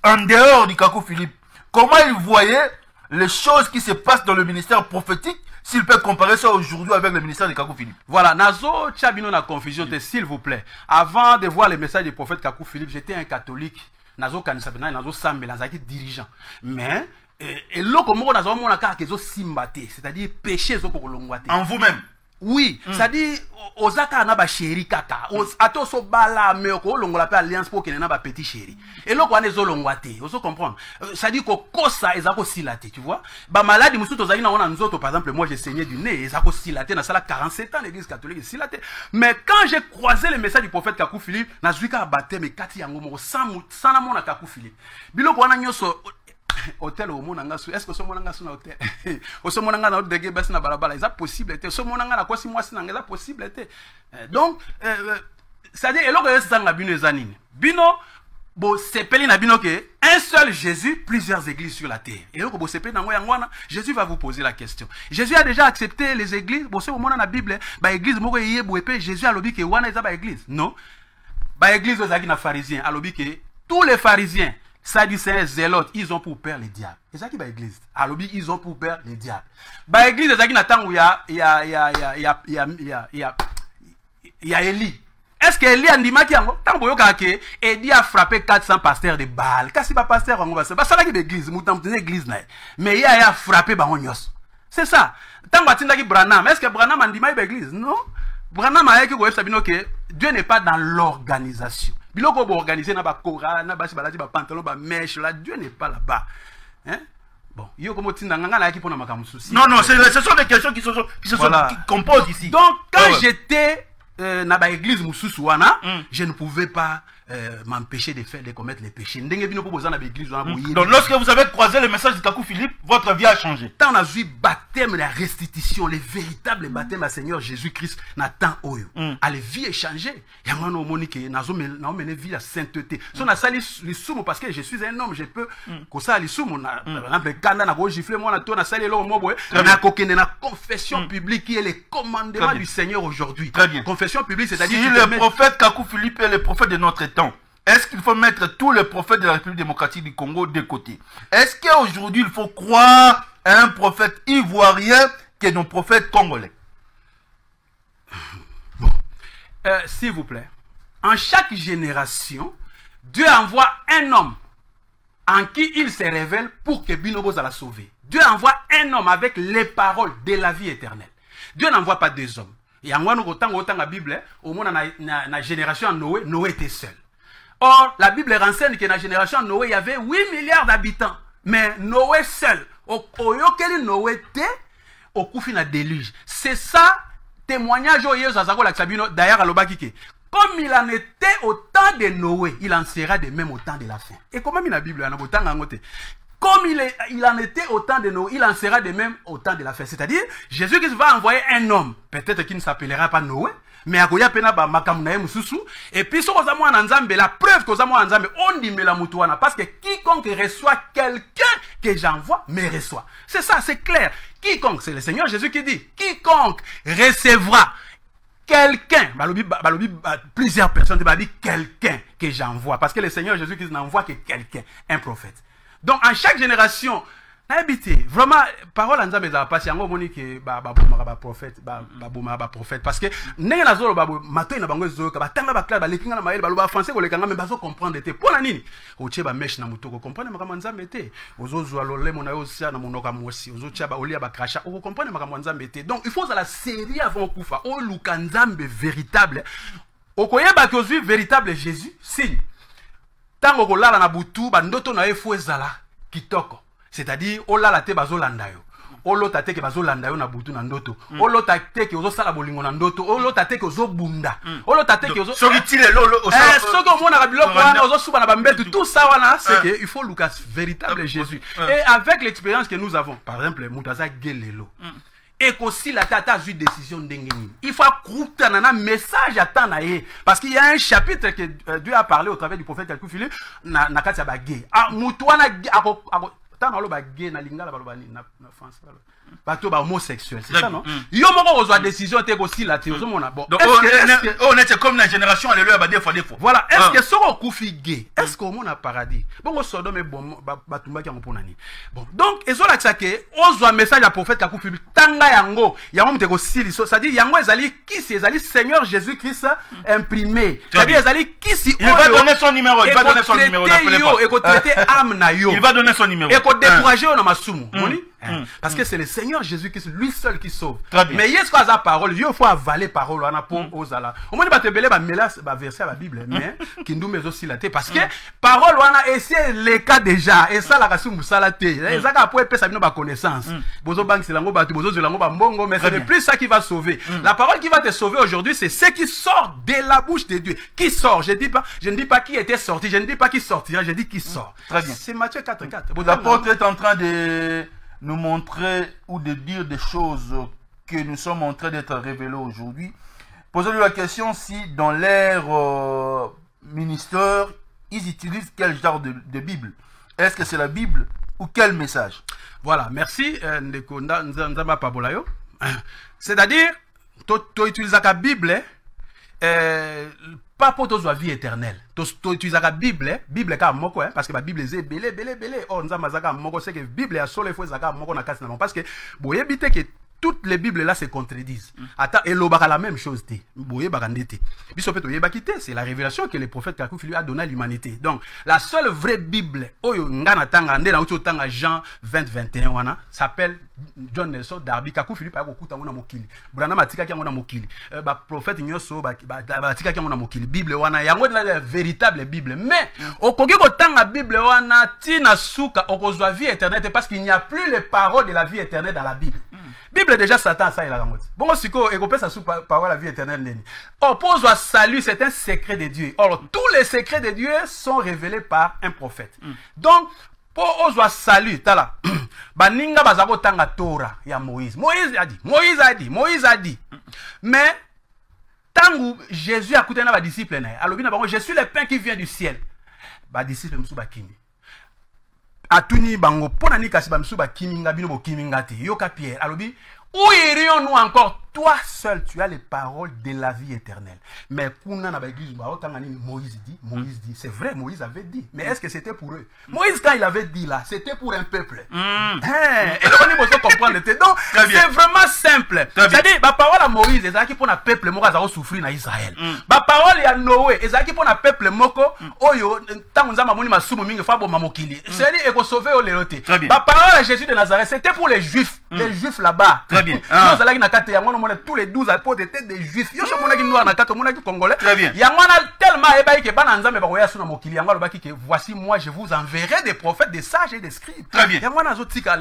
en dehors du Kakou Philippe, comment il voyait les choses qui se passent dans le ministère prophétique, s'il peut comparer ça aujourd'hui avec le ministère de Kakou Philippe? Voilà, Nazo Tchabino na confusion, s'il vous plaît. Avant de voir le message du prophète Kakou Philippe, j'étais un catholique. Nazo Kanisabina, Nazo Sambe, Nazaki dirigeant. Mais, et l'autre mot, Nazo Monaka, Kezo Simbate, c'est-à-dire péché, Zoko Longwate. En vous-même? Oui, c'est-à-dire, Ozaka na ba chéri kaka, ato so bala meoko longola pe alliance pour que na ba petit chéri. Et loko ane zo longwate, oso comprendre. C'est-à-dire ko kosa ezako silate, tu vois. Ba maladi musuto zali na wana nzoto, par exemple, moi j'ai saigné du nez, ezako silate na sala 47 ans l'église catholique silate. Mais quand j'ai croisé le message du prophète Kakou Philippe, na zuika baptême kati yango moko sans mona Kakou Philippe. Biloko wana nyoso hôtel au monde est-ce que ce monde na hôtel au ce monde na dege basi na balabala est possible était ce monde na quoi si moi si na possible était donc ça dit eloko ça nga bino ezanini bino bo sepeli na bino ke un seul Jésus plusieurs églises sur la terre eloko bo sepeli na ngoya ngwana Jésus va vous poser la question. Jésus a déjà accepté les églises bo se monde na Bible ba église moko yebo epé Jésus a lobi ke wana eza ba église non ba église ozaki na pharisien a lobi ke tous les pharisiens ça dit c'est zélotes, ils ont pour père les diables. Et ça qui va église. À l'objet ils ont pour père les diables. Bah église ça qui n'attend où il y a Élie. Est-ce que Élie a dit ma qui a tant boyo kake Élie a frappé 400 pasteurs de Baal. Kasi pas pasteur on va se. Bah ça là qui l'église, moutam église là. Mais il a frappé ba onyos. C'est ça. Tant batinda ki Branham, est-ce que Branham a dit ma église? Non. Branham a dit que sabino que Dieu n'est pas dans l'organisation. Biloko bo organiser na ba kora na basi balati ba pantalon ba mèche là, Dieu n'est pas là-bas. Hein? Bon, yo comme tinda nganga na ki pona makamu souci. Non, ce sont des questions qui composent ici. Donc quand j'étais na ba église mususu wana, je ne pouvais pas m'empêcher de commettre les péchés. Donc lorsque vous avez croisé le message de Kakou Philippe, votre vie a changé. Tant on a vu baptême, la restitution, le véritable baptême à Seigneur Jésus-Christ, n'a tant oyo. À la vie est changée. Il y a un homme qui n'a mené vie à sainteté. Si on a sali les soumons parce que je suis un homme, je peux comme ça les soumons. Par exemple, quand on a giflé moi on a sali l'homme moi on a coquine la confession publique qui est le commandement du Seigneur aujourd'hui. Très bien. Confession publique, c'est-à-dire si le prophète Kakou Philippe est le prophète de notre temps, est-ce qu'il faut mettre tous les prophètes de la République démocratique du Congo de côté? Est-ce qu'aujourd'hui il faut croire à un prophète ivoirien qui est nos prophètes congolais? Bon, s'il vous plaît, en chaque génération, Dieu envoie un homme en qui il se révèle pour que Binobo la sauver. Dieu envoie un homme avec les paroles de la vie éternelle. Dieu n'envoie pas deux hommes. Et en autant la Bible, au moins dans la génération Noé, Noé était seul. Or, la Bible renseigne que dans la génération Noé, il y avait 8 milliards d'habitants. Mais Noé seul, au Noé était, au Koufi na déluge. C'est ça, témoignage au Yézus Azako Laksabino, d'ailleurs à l'Obakike. Comme il en était au temps de Noé, il en sera de même au temps de la fin. Et comment il y a la Bible, comme il en était au temps de Noé, il en sera de même au temps de la fin. C'est-à-dire, Jésus-Christ va envoyer un homme, peut-être qu'il ne s'appellera pas Noé, mais akoya pena ba makamuna mususu. Et puis, so kozamo na nzambe, la preuve kozamo na nzambe, on dit me la mutuana, parce que quiconque reçoit quelqu'un que j'envoie, me reçoit. C'est ça, c'est clair. Quiconque, c'est le Seigneur Jésus qui dit, quiconque recevra quelqu'un, plusieurs personnes, quelqu'un que j'envoie, parce que le Seigneur Jésus-Christ n'envoie que quelqu'un, un prophète. Donc, en chaque génération, vraiment, parole en Nzambe za pas si yango moni ke ba prophète, ba prophète, parce que n'est na zolo matin na bango zo ka batanga ba clair ba lekinga na mael ba loba français ko lekanga mais bazo comprendre te pona nini oche ba mesh na muto ko comprendre makama Nzambe te ozo zo alole mona yo sia na monoka mosi ozo tia ba olia ba krasha ko comprendre makama Nzambe te. Donc il faut ça la série avant kufa o luka Nzambe véritable okoyeba que ozui véritable Jésus signe tango ko lala na butu ba ndoto na efo ezala kitoko. C'est-à-dire, ola la te bazo landayo. Olo tate ke bazo landayo na butu na ndoto. Olo tate ke ozo sala bolingo na ndoto. Olo tate ke ozo bunda. Olo tate ke ozo solitile lolo soko mona biloko wana ozo suba na bambetu. Tout ça wana c'est que il faut Lucas véritable Jésus. Et avec l'expérience que nous avons, par exemple, Mutaza Gelelo. Et qu'aussi la tata a eu décision d'engagner. Il faut accroître un message à Tanaïe. Parce qu'il y a un chapitre que Dieu a parlé au travers du prophète Kakou Philippe. Na katia bagé. Ah, Moutouana tant on ba gay na lingala ba na France bato ba homosexuel, c'est ça non? Yo moko ozwa décision te ko si la te ozomona bon. On est comme la génération alléluia ba des fois. Voilà, est-ce que soko kufi gay? Est-ce qu'on mona paradis? Bon o Sodome et bon batumba ki ngopona ni. Bon, donc ezola tsake ozwa message à prophète Kakou Philippe tanga yango yango mte ko sili so, c'est-à-dire yango ezali kisi ezali Seigneur Jésus-Christ imprimé. C'est-à-dire ezali kisi il va donner son numéro, il va donner son numéro et ko traiter âme na yo. Il va donner son numéro. Et ko décourager on masumu. Parce que c'est le Seigneur Jésus-Christ, lui seul qui sauve. Mais est-ce que sa parole, il faut avaler parole, on a pour osala. Au moins, il va te belé, verset à la Bible, mais qui nous met aussi la tête. Parce que parole, on a essayé les cas déjà. Et ça, la rassure moussala té. Et ça, après, ça vient de connaissance. Bozo bank, c'est l'ango batu, bozo zelango bambongo, mais c'est plus ça qui va sauver. La parole qui va te sauver aujourd'hui, c'est ce qui sort de la bouche de Dieu. Qui sort? Je ne dis pas qui était sorti, je ne dis pas qui sortira, je dis qui sort. Très bien. C'est Matthieu 4:4. L'apôtre est en train de nous montrer ou de dire des choses que nous sommes en train d'être révélés aujourd'hui. Posez-lui la question si dans leur ministère, ils utilisent quel genre de Bible. Est-ce que c'est la Bible ou quel message? Voilà, merci. C'est-à-dire, tu utilises la Bible, pas pour ta vie éternelle. Tu utilises la Bible, Bible ka moko parce que la Bible est belé. Oh nzamba zaka moko c'est que Bible a solo fois zaka moko na kasi na parce que boye bité que toutes les Bibles là se contredisent. Attends, et l'obaka la même chose té. Boye bakandete. Biso peut bakité, c'est la révélation que le prophète Kakou Philippe a donné à l'humanité. Donc, la seule vraie Bible oyo ngana tanga ndé na uti tanga Jean 20:21 wana s'appelle John Nelson Darby Kakou Philippe a kokuta ngona mokili. Brana matika ki ngona mokili. Ba prophète nyoso ba tika ki ngona mokili. Bible wana yango la véritable Bible. Mais okoki ko tanga Bible wana tina suka okozwa vie éternelle parce qu'il n'y a plus les paroles de la vie éternelle dans la Bible. Bible déjà Satan ça il a la mode. Bon siko et ça sous parole la vie éternelle neni. Or pour le salut c'est un secret de Dieu. Or tous les secrets de Dieu sont révélés par un prophète. Donc pour ozwa salut tala baninga bazako tanga Torah ya Moïse. Moïse a dit. Mais tangu Jésus a coûté na ba disciple na. Alobi na bango je suis le pain qui vient du ciel. Ba disciple musu bakimi. Atuni bango pona ni kasi ba musu bakiminga bino bokiminga te. Yoka Pierre alobi où irions-nous encore? Toi seul, tu as les paroles de la vie éternelle. Mais Moïse dit, c'est vrai, Moïse avait dit. Mais est-ce que c'était pour eux? Moïse, quand il avait dit là, c'était pour un peuple. Et on peut comprendre. Donc, c'est vraiment simple. C'est-à-dire, la parole à Moïse, c'est qui pour un peuple moko a souffrir dans Israël. La parole à Noé, c'est qui pour un peuple moko, oyo, tant on a mamoni masumu mingi fabo mamokili. C'est-à-dire, il faut sauver au léoté. La parole à Jésus de Nazareth, c'était pour les Juifs. Les Juifs là-bas. Très bien. tous les 12 apôtres étaient des juifs. Yo chomona ki noir na kaka mona ki congolais. Très bien. Yangwana tellement ebayi ke bana nzambe ba koya suna mokili yangwa lobaki ke voici moi je vous enverrai des prophètes, des sages et des scribes. Très bien. Yangwana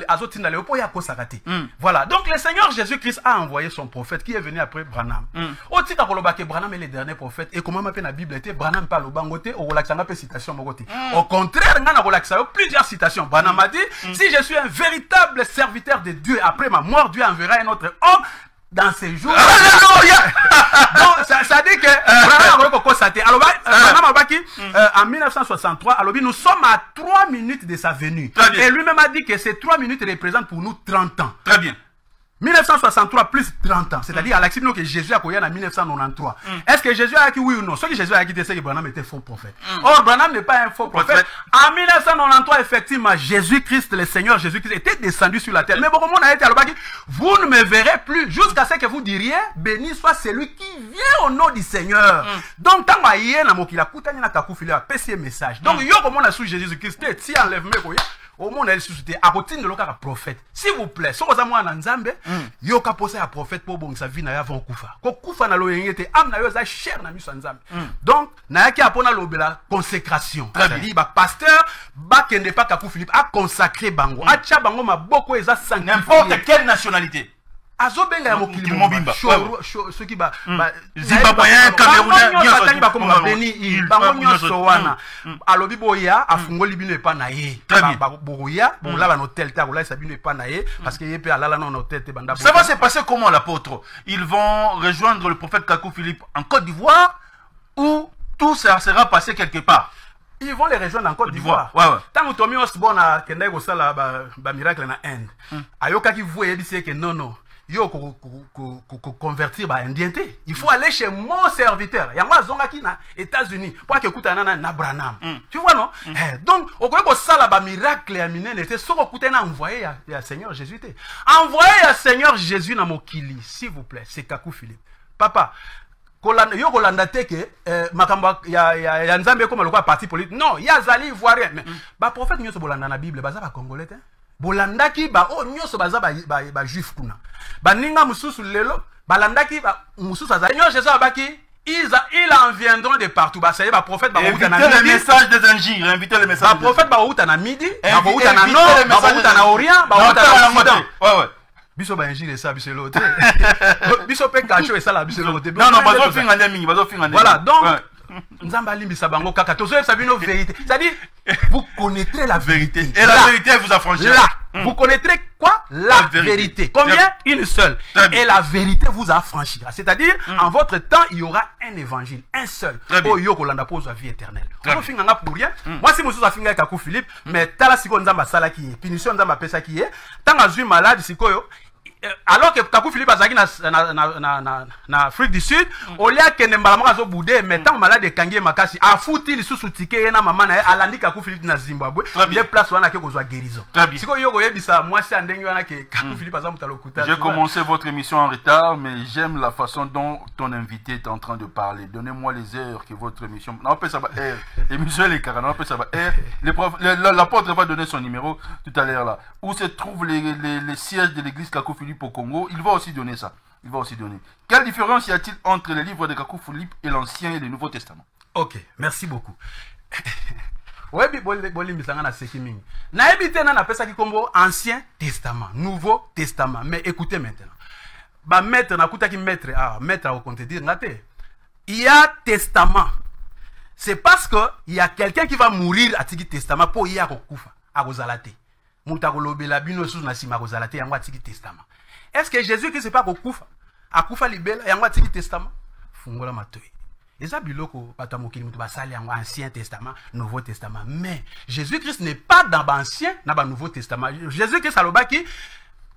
azotinda lepo ya kosakati. Voilà. Donc le Seigneur Jésus-Christ a envoyé son prophète qui est venu après Branham. Otika kolobaki Branham est le dernier prophète et comment m'appelle la Bible était Branham parle au bangoté au relaxanga pe citation mogoté. Au contraire, ngana relaxa plusieurs citations. Branham a dit si je suis un véritable serviteur de Dieu après ma mort, Dieu enverra un autre homme dans ces jours. Donc ça dit que Branham a constaté. Alors Branham a dit en 1963, alors nous sommes à 3 minutes de sa venue. Et lui-même a dit que ces 3 minutes représentent pour nous 30 ans. Très bien. 1963 plus 30 ans. C'est-à-dire à l'accident que Jésus a connu en 1993. Est-ce que Jésus a dit oui ou non? Ce que Jésus a dit, c'est que Branham était faux prophète. Or, Branham n'est pas un faux prophète. En 1993, effectivement, Jésus-Christ, le Seigneur Jésus-Christ, était descendu sur la terre. Mais beaucoup de monde a été à l'obaki. Vous ne me verrez plus jusqu'à ce que vous diriez, béni soit celui qui vient au nom du Seigneur. Donc, tant que y a un mot qui a coûté, il a un petit message. Donc, yo comme on a sous Jésus-Christ, si enlève au monde elle suscité à côté de l'autre prophète. S'il vous plaît, si vous avez un nzambe, yo ka posé à prophète pour bon sa vie na avant kufa. Ko kufa na lo yengete am na yo za cher na miso nzambe. Donc na yaki apona lobela consécration. C'est-à-dire ba pasteur ba kende pa Kakou Philippe a consacré bango. A tia bango maboko eza sanctifié. N'importe quelle nationalité. Azobenga mokili mobimba ceux qui ba Zimbabwéen, Camerounais, Batani ba comme Beni bango nyonso wana alobi boya afungoli bino epa na ye ba boya bola ba hôtel ta bola sabino epa na ye parce que yepe alala na hôtel te banda. Ça va se passer comment l'apôtre? Ils vont rejoindre le prophète Kakou Philippe en Côte d'Ivoire ou tout ça sera passé quelque part? Ils vont les rejoindre en Côte d'Ivoire. Tant que Tommy Osborne a kendai ko sala ba miracle na Inde. Ayoka ki voye dit que non yo convertir ba indienté. Il faut aller chez mon serviteur. Yangwa zonga ki na États-Unis pour que kutana na Branham. Tu vois non? Donc au ko sala ba miracle ya minene était soko kutana envoyé ya Seigneur Jésus té. Envoyé ya Seigneur Jésus na mokili, s'il vous plaît, c'est Kakou Philippe. Papa yo kolanda te ke makambo ya nzambe comme le parti politique. Non, ya zali ivoirien. Mais ba prophète nyoso bolanda na Bible baza ba congolais te. Bolandaki ba o nyoso baza ba juif kuna. Baninga mususu lelo balandaki ba mususu azali. Seigneur Jésus abaki ils en viendront de partout. Bah ça y est, bah prophète ba outa na midi. Inviter le message des injires, inviter le message. Bah prophète ba outa na midi, ba outa na nord, ba outa na orient, ba outa na occident. Ouais. Biso ba injire ça biso l'autre. Biso pe kacho et ça la biso l'autre. Non, bazo finga ndemi, bazo finga ndemi. Voilà, donc Nzamba limbisa bango kaka tozo sabino vérité. C'est-à-dire vous connaîtrez la vérité. Et la vérité vous affranchira. Là, vous connaîtrez quoi? La vérité. Combien? Une seule. Et la vérité vous affranchira. C'est-à-dire, en votre temps, il y aura un évangile, un seul. Oh, yo kolanda pose la vie éternelle. On finit pour rien. Moi, si monsieur a fini avec Kakou Philippe, mais tala siko nzamba sala qui est, punition nzamba pesa qui est, tant azui malade siko yo. Alors que Kakou Philippe azaki na Afrique du Sud, au lieu que Nembalama zo boudé, mais tant malade de Kangi Makasi, a fouti les sous-soutiqués na maman na alandi Kakou Philippe na Zimbabwe, les places wana ke kozwa guérison. Siko yo yebisa moi c'est ndenge wana ke Kakou Philippe azam talokuta. J'ai commencé votre émission en retard, mais j'aime la façon dont ton invité est en train de parler. Donnez-moi les heures que votre émission. Non, on peut savoir heure. L'émission les carans, on peut savoir heure. L'apôtre va donner son numéro tout à l'heure là. Où se trouvent les sièges de l'église Kakou Philippe au Congo, il va aussi donner ça. Il va aussi donner. Quelle différence y a-t-il entre les livres de Kakou Philippe et l'Ancien et le Nouveau Testament? Ok, merci beaucoup. Ouais, boli misanga na sekiming. Na ebité na pesa ki kombo Ancien Testament, Nouveau Testament. Mais écoutez maintenant. Ba maître na kuta ki maître au compte dire ngate. Il y a testament. C'est parce que il y a quelqu'un qui va mourir à tiki testament pour y a kokufa, a kozalate. Mutakolobela bino sous na sima kozalate yangwa tiki testament. Est-ce que Jésus qui c'est pas kokufa? Akufa libela yangwa tiki testament? Fungola matoyi. Eza biloko batamokili mutu basali yangwa Ancien Testament, Nouveau Testament. Mais Jésus-Christ n'est pas dans l'Ancien, dans le Nouveau Testament. Jésus-Christ alobaki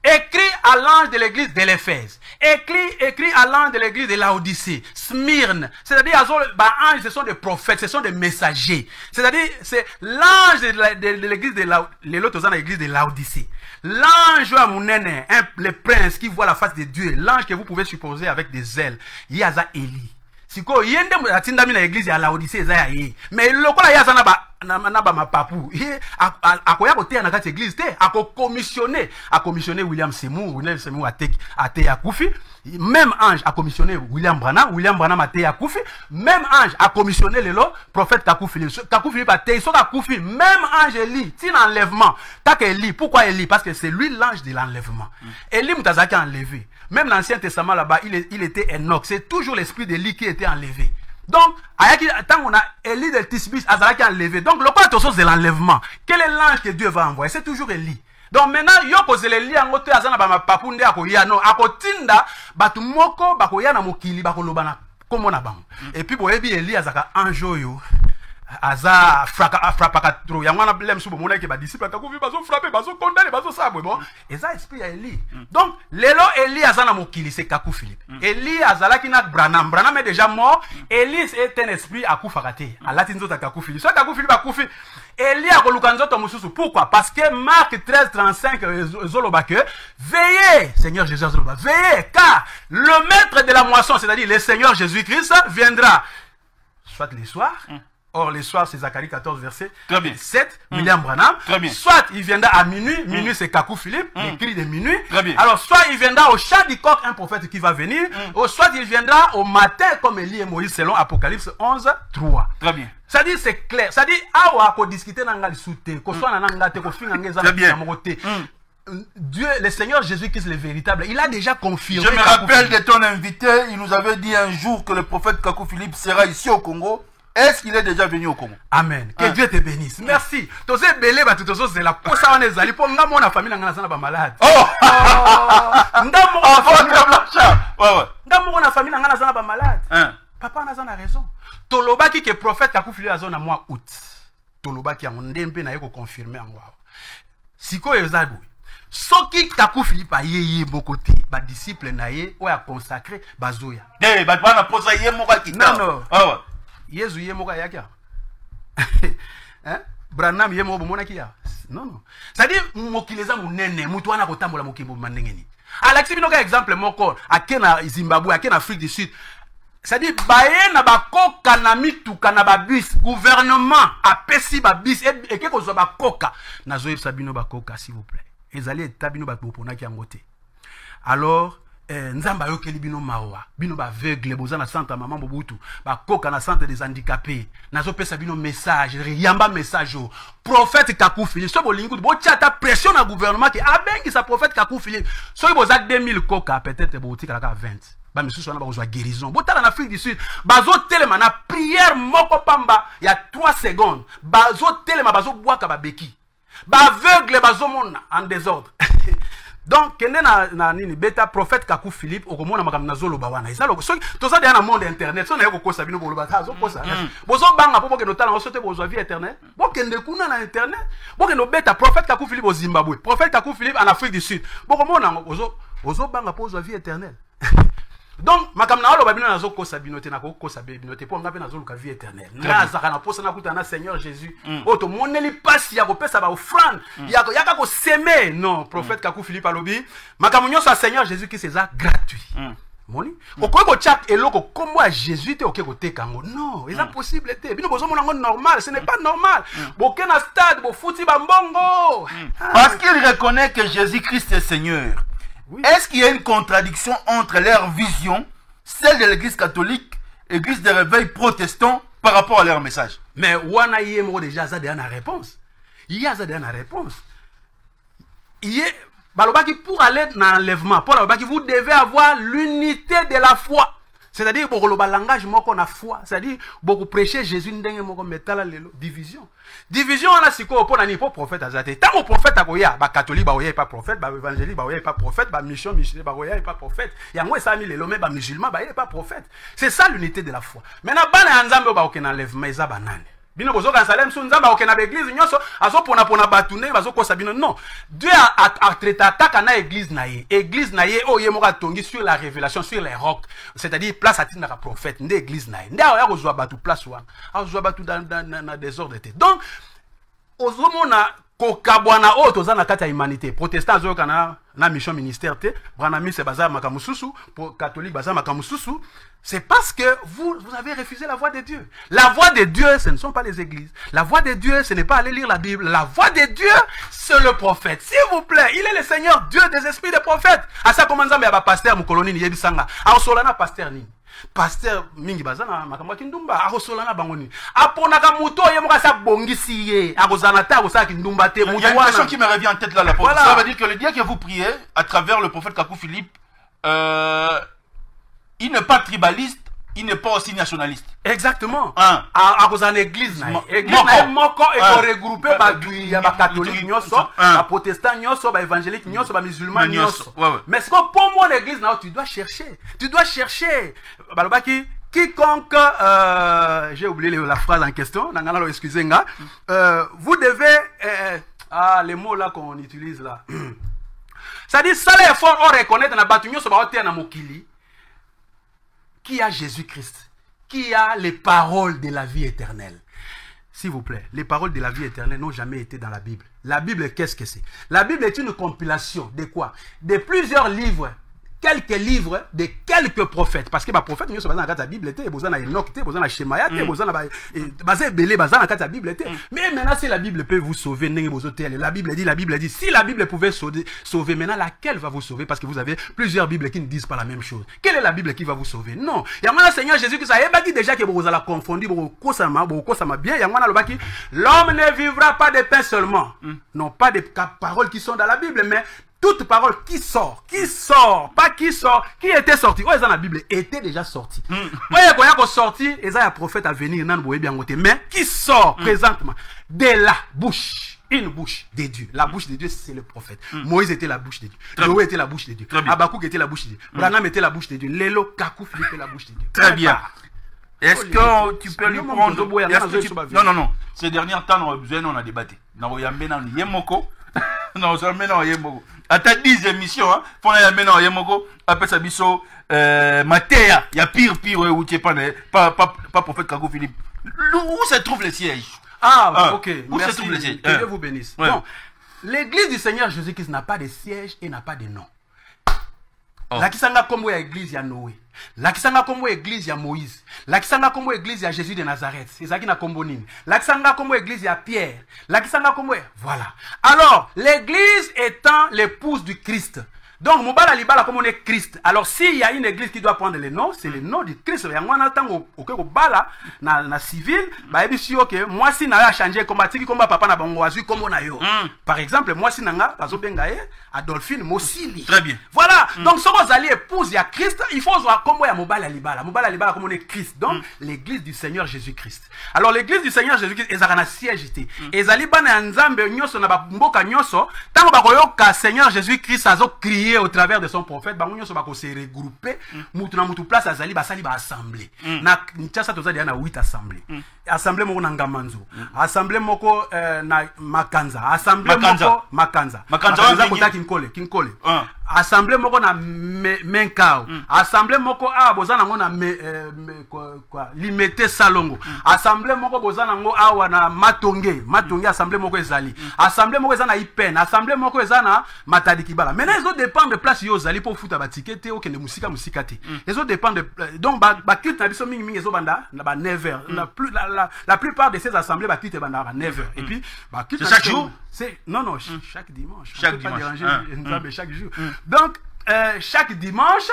écrit à l'ange de l'église de l'Éphèse, écrit à l'ange de l'église de Laodicée, Smyrne. C'est-à-dire, anges, ce sont des prophètes, ce sont des messagers. C'est-à-dire, c'est l'ange de l'église de Laodicée. L'ange à Mounene, le prince qui voit la face de Dieu, l'ange que vous pouvez supposer avec des ailes, Yaza Eli. Siko yende atindami na église ya Laodicée za ye. Mais lokola yazana ba na ba mapapu akoya ko te na kati église te a commissionné William Seymour ate ya kufi. Même ange a commissionné William Branham ate ya kufi. Même ange a commissionné le prophète Kakou Philippe ate so ka kufi. Même ange Eli tin enlèvement tak Eli. Pourquoi Eli? Parce que c'est lui l'ange de l'enlèvement. Eli mutazaki enlevé. Même l'Ancien Testament là-bas, il était Enoch. C'est toujours l'esprit d'Eli qui était enlevé. Donc, tant on a Eli de Tisbis, Azalaki enlevé. Donc, le point de l'enlèvement. Quel est l'ange que Dieu va envoyer? C'est toujours Eli. Donc, maintenant, yo pose les liens en côté Azana ba papunde akoya no akotinda batu moko bakoya na mokili bakolobana comme on a bang. Et puis boyebi Eli azaka anjo yo. Aza frapaka trop ya mwana blem subo mona ke ba disciple akakuvi bazo frapper bazo condamner bazo sabwe bon eza esprit ya Eli. Donc lelo Eli azana mokili c'est Kakou Philippe. Eli azalaki na Branham est déjà mort. Eli est un esprit akufaka te alati nzota Kakou Philippe. So Kakou Philippe akufi Eli akoluka nzoto mususu. Pourquoi? Parce que Marc 13:35 zoloba que veillez Seigneur Jésus zoloba veillez car le maître de la moisson, c'est-à-dire le Seigneur Jésus-Christ viendra soit les soirs. Or, les soirs, c'est Zacharie 14, verset 7, William Branham. Soit il viendra à minuit, minuit c'est Kakou Philippe, les cris de minuit. Alors, soit il viendra au chant du coq, un prophète qui va venir, ou soit il viendra au matin, comme Élie et Moïse, selon Apocalypse 11, 3. Très bien. Ça dit, c'est clair. Ça dit, awa, ko discuter dans le soute, ko soit dans le ko finga ngeza Dieu, le Seigneur Jésus-Christ, le véritable, il a déjà confirmé. Je me rappelle de ton invité, il nous avait dit un jour que le prophète Kakou Philippe sera ici au Congo. Est-ce qu'il est déjà venu au Congo? Amen. Que Dieu te bénisse. Merci. Tous ces belés, bah, tout c'est la posa on est allé pour nga mon famille nga na malade. Oh! Ndamo ouais. Ndamo na famille nga na ba malade. Papa na raison. Tolobaki que prophète Kakou Philippe azona mois août. Tolobaki en ndempe na yeko confirmer en wa. Siko ezabu. Soki Kakou Philippe a yeye bokote, ba disciple na ye o ya consacré bazoya. Eh, ba bana posa ye moka kita. Non. Ah ouais. Yesu ye moka yakia. Hein? Branham ye moka mona kia. Non. C'est-à-dire mokileza munene, mutu wana kotambola mokimbo mandengeni. Alexis binoka exemple moko akena Zimbabwe, akena Afrique du Sud. C'est-à-dire baye na bakoka na mituka na babus, gouvernement apesi babus et ke ko zo bakoka. Nazo yebisa bino bakoka s'il vous plaît. Ezali etabino bakopona ki yangote. Alors nzamba yokeli bino mawa bino ba aveugle boza na centre maman bobutu ba koka na centre des handicapés nazo pesa bino message yamba message o prophète Kakou Philippe so bolingi bo tchata pression na gouvernement ki abengi sa prophète Kakou Philippe so boza 2000 koka peut-être botika ka 20 ba misusu wana ba kozwa guérison botala na Afrique du Sud bazo telema na prière moko pamba ya 3 secondes bazo telema bazo boaka ba beki ba aveugle bazo mona en désordre. Donc, kende na nini beta prophète Kakou Philippe okomona makam na zolo bawana. Isa loko so to ça dans le monde internet, so na yoko kosa bino bolo bata zo kosa. Bozo banga po boke no tala sote bozo vie éternelle. Bokende kuna na internet. Bokende beta prophète Kakou Philippe au Zimbabwe. Prophète Kakou Philippe en Afrique du Sud. Bokomona bozo banga po zo vie éternelle. Donc, makam na olo babino na zo kosa binote na ko kosa binote po ngape na zo luka vie éternelle. Na zaka na posa na kuta na Seigneur Jésus. Oto moneli pasi ya ko pesa ba offrande. Yaka ko semer. Non, prophète Kakou Philippe alobi, makam nyonso a Seigneur Jésus qui c'est gratuit. Moni? Okoye ko chak eloko kombo a Jésus te okoye ko tekango. Non, c'est impossible te. Bino bozo monango normal, ce n'est pas normal. Boke na stade bo futi ba mbongo. Parce qu'il reconnaît que Jésus-Christ est Seigneur. Oui. Est-ce qu'il y a une contradiction entre leur vision, celle de l'église catholique, l'église de réveil protestant, par rapport à leur message? Mais wana yemo déjà ça donne la réponse. Il y a ça donne la réponse. Il y a balobaki pour aller dans l'enlèvement, pour balobaki vous devez avoir l'unité de la foi. C'est-à-dire beaucoup le langage moko na foi, c'est-à-dire beaucoup prêcher Jésus ndenge moko metala lelo division. Division on a siko pour nani pour prophète azate. Tant au prophète akoya ba catholique ba oya pas prophète, ba évangélique ba oya pas prophète, ba mission ba oya pas prophète. Yango ça mi lelo mais ba musulman ba oya pas prophète. C'est ça l'unité de la foi. Maintenant bana nzambe ba okena enlèvement eza banane. Bino bozo kansalem su nzamba okena ba église nyonso azo pona batune bazo kosa bino non. Dieu a traité kaka na église na ye. Église na ye o ye moka tongi sur la révélation sur les rocs. C'est-à-dire place à tinaka prophète nde église na ye. Nde ya kozwa batu place wana. Azwa batu dans désordre. Donc ozomona kokabwana o toza na kati ya humanité protestant azoyoka na mission ministère te branamise baza makamususu pour catholique baza makamususu. C'est parce que vous avez refusé la voix de Dieu. La voix de Dieu, ce ne sont pas les églises. La voix de Dieu, ce n'est pas aller lire la Bible. La voix de Dieu, c'est le prophète. S'il vous plaît, il est le Seigneur, Dieu des esprits des prophètes. À ça, comment ça, mais pasteur Moukoloni Yebisanga. A Solana pasteur ni. Pasteur mingi bazana makamwa kindumba a Solana bangoni. Aponaka muto yemoka sa bongisi ye. A Rosanata a sa kindumba te. Il y a une question qui me revient en tête là, la voilà. Ça veut dire que le dia que vous priez à travers le prophète Kakou Philippe, il n'est pas tribaliste, il n'est pas aussi nationaliste. Exactement. À cause d'une église, l'église est moko et regroupé par les catholiques, les protestants, les évangéliques, les musulmans. Mais c'est comme pour moi l'église, tu dois chercher. Tu dois chercher. Quiconque, j'ai oublié la phrase en question, excusez-moi, vous devez, les mots là qu'on utilise là. Ça dit, ça les efforts, on reconnaît dans la bataille, sur la terre, qui a Jésus-Christ, qui a les paroles de la vie éternelle. S'il vous plaît, les paroles de la vie éternelle n'ont jamais été dans la Bible. La Bible, qu'est-ce que c'est? La Bible est une compilation de quoi? De plusieurs livres. Quelques livres de quelques prophètes. Parce que les prophètes, nous sommes dans la Bible, nous sommes dans Enoch, nous sommes dans Shemaya, nous sommes dans la Bible. Mais maintenant, si la Bible peut vous sauver, la Bible dit, si la Bible pouvait sauver, maintenant, laquelle va vous sauver? Parce que vous avez plusieurs Bibles qui ne disent pas la même chose. Quelle est la Bible qui va vous sauver? Non. Il y a un Seigneur Jésus qui dit déjà que vous allez confondre, bien, il y a l'homme ne vivra pas de pain seulement. Non, pas des paroles qui sont dans la Bible, mais toute parole qui sort, pas qui sort, qui était sorti. Oh, la Bible était déjà sortie. Quand il y a sorti, il y a un prophète à venir, mais qui sort présentement de la bouche. Une bouche de Dieu. La bouche de Dieu, c'est le prophète. Moïse était la bouche de Dieu. Noé était la bouche de Dieu. Habakkuk était la bouche de Dieu. Branham était la bouche de Dieu. Lelo Kakou Philippe était la bouche de Dieu. Très bien. Est-ce que tu peux lui prendre... Non. Ces derniers temps, on a débattu. Non, ça maintenant yemoko. À ta 10 émissions, hein, faut y maintenant yemoko. Après ça biso Matéa, il y a pire où tu es pas prophète Kakou Philippe. Où se trouve le siège? OK. Où se trouve le siège? Que Dieu vous bénisse. Bon, l'église du Seigneur Jésus-Christ n'a pas de siège et n'a pas de nom. La kisanga kombo ya église ya Noé. La kisanga kombo église ya Moïse. La kisanga kombo église ya Jésus de Nazareth. C'est ça qui n'a kombo nini. La kisanga kombo église ya Pierre. La kisanga kombo voilà. Alors, l'église étant l'épouse du Christ. Donc, Moubala Libala comme on est Christ. Alors, s'il y a une église qui doit prendre le nom, c'est le nom du Christ. Il y a un temps au Bala, na civil, bah, moi si n'a changé comme papa na bango azu comme on a yo. Par exemple, moi si n'a pas bengaye, Adolphine Mossili. Très bien. Voilà. Donc, si vous allez épouser à Christ, il faut voir comment il y a Moubala Libala. Moubala Libala comme on est Christ. Donc, l'église du Seigneur Jésus-Christ. Alors, l'église du Seigneur Jésus-Christ, ils ont un siège. Et Zaliban et Nzambe, nyoso na ba mboka nyoso, tant que Seigneur Jésus-Christ a crié au travers de son prophète, bango se regrouper, mutu na mutu place azali basali ba assemblée. Na Kinshasa tozali na 8 assemblées. Assemblée moko na Ngamanzo, assemblée moko na Makanza, assemblée moko Makanza kota Kinkole. Assemblée moko na Menkao, assemblée moko bozana ngo na Limete Salongo, assemblée moko bozana ngo awa na Matonge assemblée moko ezali, assemblée moko ezana Ipen, assemblée moko ezana Matadi Kibala. Maintenant les autres dépendent de place yo zali pour fouta ba ticket ou que de musika te. Les autres dépendent de donc ba culte na biso mingi ezo banda na ba 9h. La plupart de ces assemblées ba culte banda à 9h. Et puis ba culte chaque jour, c'est non chaque dimanche. Chaque dimanche. Chaque jour. Donc chaque dimanche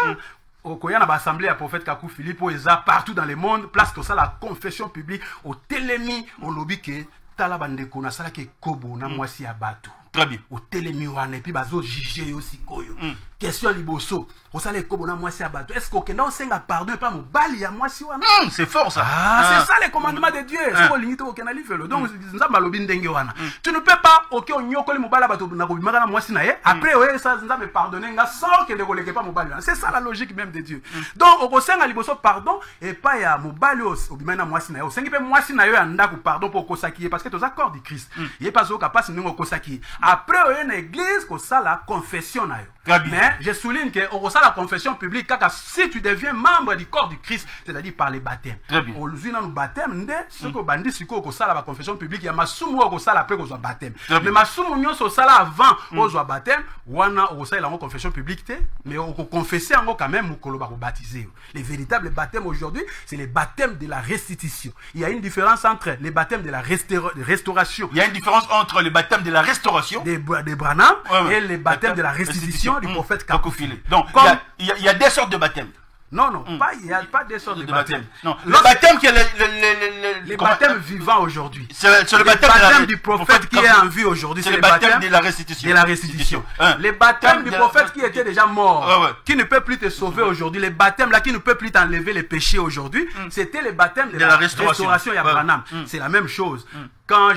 au Koya na ba assemblée à prophète Kakou Philippe eza partout dans le monde, place que ça la confession publique au Télémi au lobby que tala bandeko na sala ke kobo na mwasi ya bato. Très bien. Au Télémi et puis bazo juger aussi koyo. Question liboso. Au sala kobo na mwasi ya bato. Est-ce que non senga pardon pas mo bali ya mwasi wana? C'est fort ça. C'est ça les commandements de Dieu. C'est ko limite au kenali felo. Donc nzamba lobi ndenge wana. Tu ne peux pas OK onyoko le mobala bato na kobimaka na mwasi na ye. Après ça nzamba pardonner nga sans que ne koleke pas mobali. C'est ça la logique même de Dieu. Donc au senga liboso pardon et pas ya mobali obimana mwasi na ye. Au sengi pe mwasi na yo ya ndako pardon pour kosaki parce que tous accords du Christ. Il est pas au capable de kosaki. Après une église que ça la confession na yo. Mais Mais je souligne que au sein de la confession publique, si tu deviens membre du corps du Christ, c'est-à-dire par les baptêmes. Très bien. Aujourd'hui, dans le baptême, ce que bandi siko au sein de la confession publique, il y a masumu au sein de la baptême. Mais masumu nyon au sein avant au baptême, wana au sein de la confession publique, mais on confessait en quand même au baptisé. Les véritables baptêmes aujourd'hui, c'est les baptêmes de la restitution. Il y a une différence entre les baptêmes de la restauration. Il y a une différence entre les baptêmes de la restauration des Branham et les baptèmes de la restitution du prophète Kakou Philippe. Donc, il y a des sortes de baptêmes. Non, il n'y a pas des sortes de baptêmes. Non, le baptême qui est les baptêmes vivants aujourd'hui. C'est le baptême du prophète qui est en vie aujourd'hui. C'est le baptême de la restitution. Les baptêmes du prophète qui était déjà mort, qui ne peut plus te sauver aujourd'hui. Les baptêmes là qui ne peut plus t'enlever les péchés aujourd'hui. C'était les baptêmes de la restauration et Abraham. C'est la même chose. Quand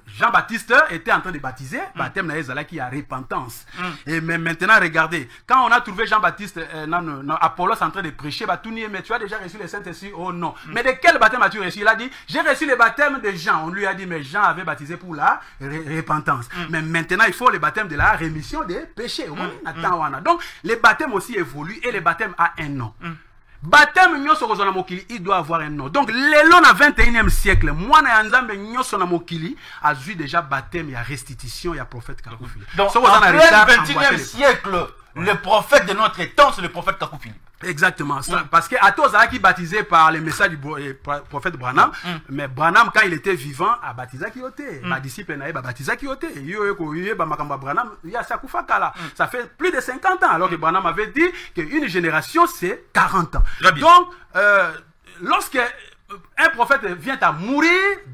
Jean-Baptiste était en train de baptiser, baptême qui a repentance. Et mais maintenant, regardez, quand on a trouvé Jean-Baptiste, Apollos en train de prêcher, mais tu as déjà reçu les Saints-Esprits? Oh non. Mais de quel baptême as-tu reçu? Il a dit, j'ai reçu le baptême de Jean. On lui a dit, mais Jean avait baptisé pour la repentance. Mais maintenant, il faut le baptême de la rémission des péchés. Donc, les baptêmes aussi évoluent et le baptême a un nom. Baptême nyoso kozona mokili, il doit avoir un nom. Donc lelo na 21e siècle, moi na nzambe nyoso na mokili a vu déjà baptême, il y a restitution, il y a prophète Kakou Philippe. Donc en plein 21e siècle, le prophète de notre temps, c'est le prophète Kakou Philippe. Exactement. Parce que Atos a qui baptisé par les messages du prophète Branham, mais Branham quand il était vivant a baptisé qui était. Ma disciple n'a pas baptisé qui était. Ça fait plus de 50 ans alors que Branham avait dit qu'une génération c'est 40 ans. Donc lorsque un prophète vient à mourir,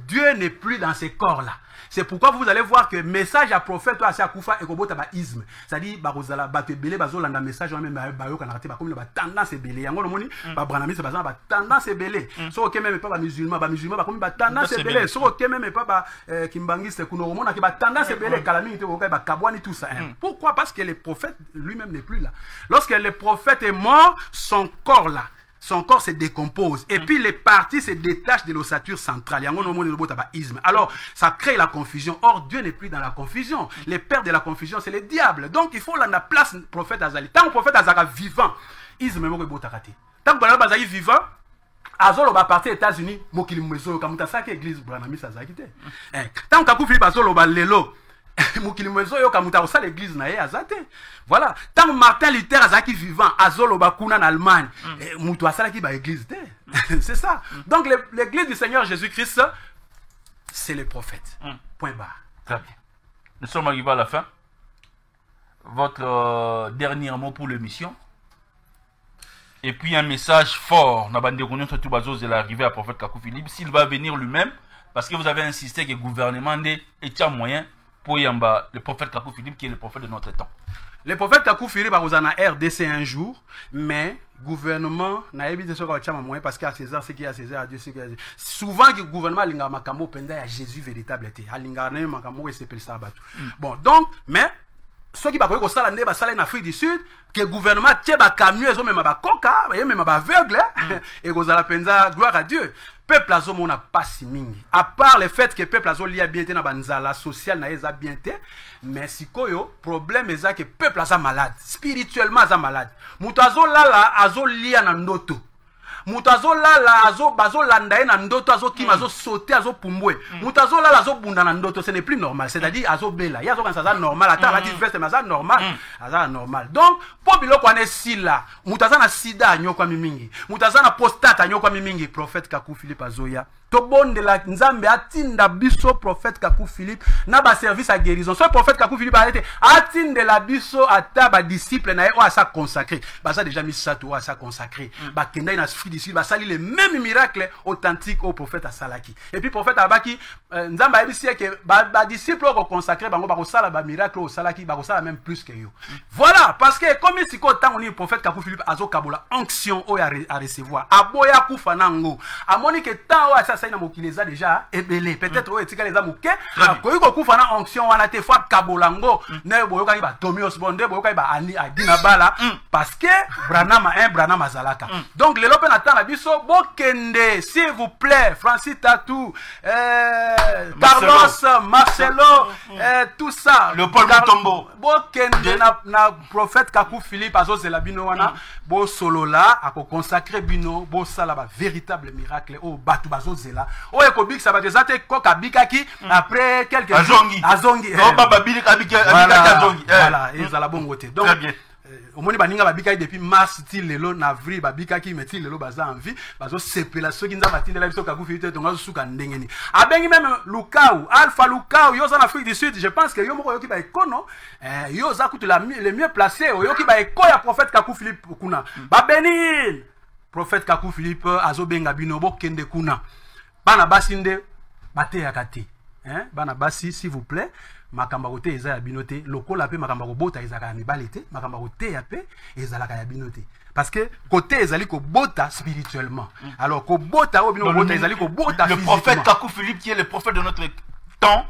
Dieu n'est plus dans ces corps-là. C'est pourquoi vous allez voir que le message à prophète à Koufa et Kobota isme. C'est-à-dire, Barozala, Batebele, Bazolanda, message, même Bayo, Kanarate, comme la tendance est belée. Yango, le moni, Branami, c'est la tendance est belée. So, ok, même pas musulman, comme la tendance est belée. So, ok, même pas Kimbangis, Kunoromona, qui la tendance est belée, Kalami, Kabouani, tout ça. Pourquoi? Parce que le prophète lui-même n'est plus là. Lorsque le prophète est mort, son corps là, son corps se décompose et puis les parties se détachent de l'ossature centrale. Alors, ça crée la confusion. Or, Dieu n'est plus dans la confusion. Les pères de la confusion, c'est le diable. Donc, il faut la place du prophète Azali. Tant que le prophète Azali est vivant, isme est botakati. Tant que le prophète Azali est vivant, Azolo va partir aux États-Unis, Mokili Mwezo, comme tu as ça, l'église Branami Sazakite. Tant que Kakou Philippe Azolo va lelo, l'église na azate. Voilà. Tant Martin Luther azaki vivant, Azolo bakuna en Allemagne, mutu asala ki ba église. C'est ça. Donc l'église du Seigneur Jésus-Christ, c'est le prophète. Point barre. Très bien. Nous sommes arrivés à la fin. Votre dernier mot pour l'émission. Et puis un message fort. De l'arrivée à prophète Kakou Philippe, s'il va venir lui-même, parce que vous avez insisté que le gouvernement est un moyen pour Yamba, le prophète Kakou Philippe qui est le prophète de notre temps. Le prophète Kakou Philippe a RDC un jour, mais le gouvernement n'a pas ce qu'on a moyen parce qu'à César, ce qui est à César, à Dieu, ce qui est à Dieu. Souvent, le gouvernement a makambo penda à Jésus véritable été. A l'ingane makambo et c'est ça battu. Bon, donc, mais ceux qui va ça l'année va en Afrique du Sud, que le gouvernement tient ba camion et même ba coca, et même ba aveugle, et vous allez penza gloire à Dieu. Peuple azo n'a pas si mingi. À part le fait que peuple azo lia bien na banzala social na eza bien té, mais si koyo problème eza que peuple aza malade, spirituellement aza malade. Muto azo lala azo lia na ndoto. Muto azo lala azo bazo landa na ndoto azo kim azo sauter azo pumbwe. Muto azo lala azo bunda na ndoto, ce n'est plus normal. C'est-à-dire azo bela. Ya azo quand ça normal, ata la veste mais ça normal. Ça normal. Donc po biloko ane sila, muto aza na sida nyokwa mimingi. Muto aza na prostate nyokwa mimingi. Prophète Kakou Philippe azoya. To bonde la nzambe atinda biso prophète Kakou Philippe na ba service à guérison. Ce prophète Kakou Philippe a été atinde la biso ata ba disciple na o sa consacré. Ba ça déjà mis ça to sa consacré. Ba kenda na fille d'ici ba sali les mêmes miracles authentiques au prophète Asalaki. Et puis prophète Abaki nzambe a dit que ba disciple au consacré bango ba ko sala ba miracle au salaki ba ko sala même plus que yo. Voilà parce que comme si ko tant on est prophète Kakou Philippe azo kabola onction o à recevoir. Aboya kufa nango. Amoni que tant o ça na mokileza déjà ebelé peut-être oyo etika leza moke akoyi kokufa na onction wana te fois kabolango ne boyoka ki ba Tommy Osborne boyoka ki ba Adina Bala parce que Branham Branham azalaka donc lelo pe na tana biso bokende s'il vous plaît Francis Tatou Carlos Marcelo tout ça le Paul Mutombo bokende na prophète Kakou Philippe azozela bino wana bo solo là ako consacrer bino bo sala ba véritable miracle o batu bazozela o eko big ça va déjà te koka bikaki après quelques azongi baba bili kabiki azongi voilà ezala bongo te donc au moins baninga babika depuis mars til lelo na avril babika ki meti lelo baza en vie bazo sepela soki nza batindela biso Kakou Philippe tonga suka ndengeni abengi même Lukau Alpha Lukau yo za en Afrique du Sud je pense que yo moko yoki ba ekono yo za kutu le mieux placé yoki ba eko ya prophète Kakou Philippe kuna ba benil prophète Kakou Philippe azobenga bino bokende kuna bana basinde bate yakati bana basi s'il vous plaît makamba kote eza ya binote lokola pe makamba ko bota ezaka ya mibale te makamba kote ya pe ezalaka ya binote parce que côté ezali ko bota spirituellement alors ko bota o bino bota ezali ko bota le prophète Kakou Philippe qui est le prophète de notre temps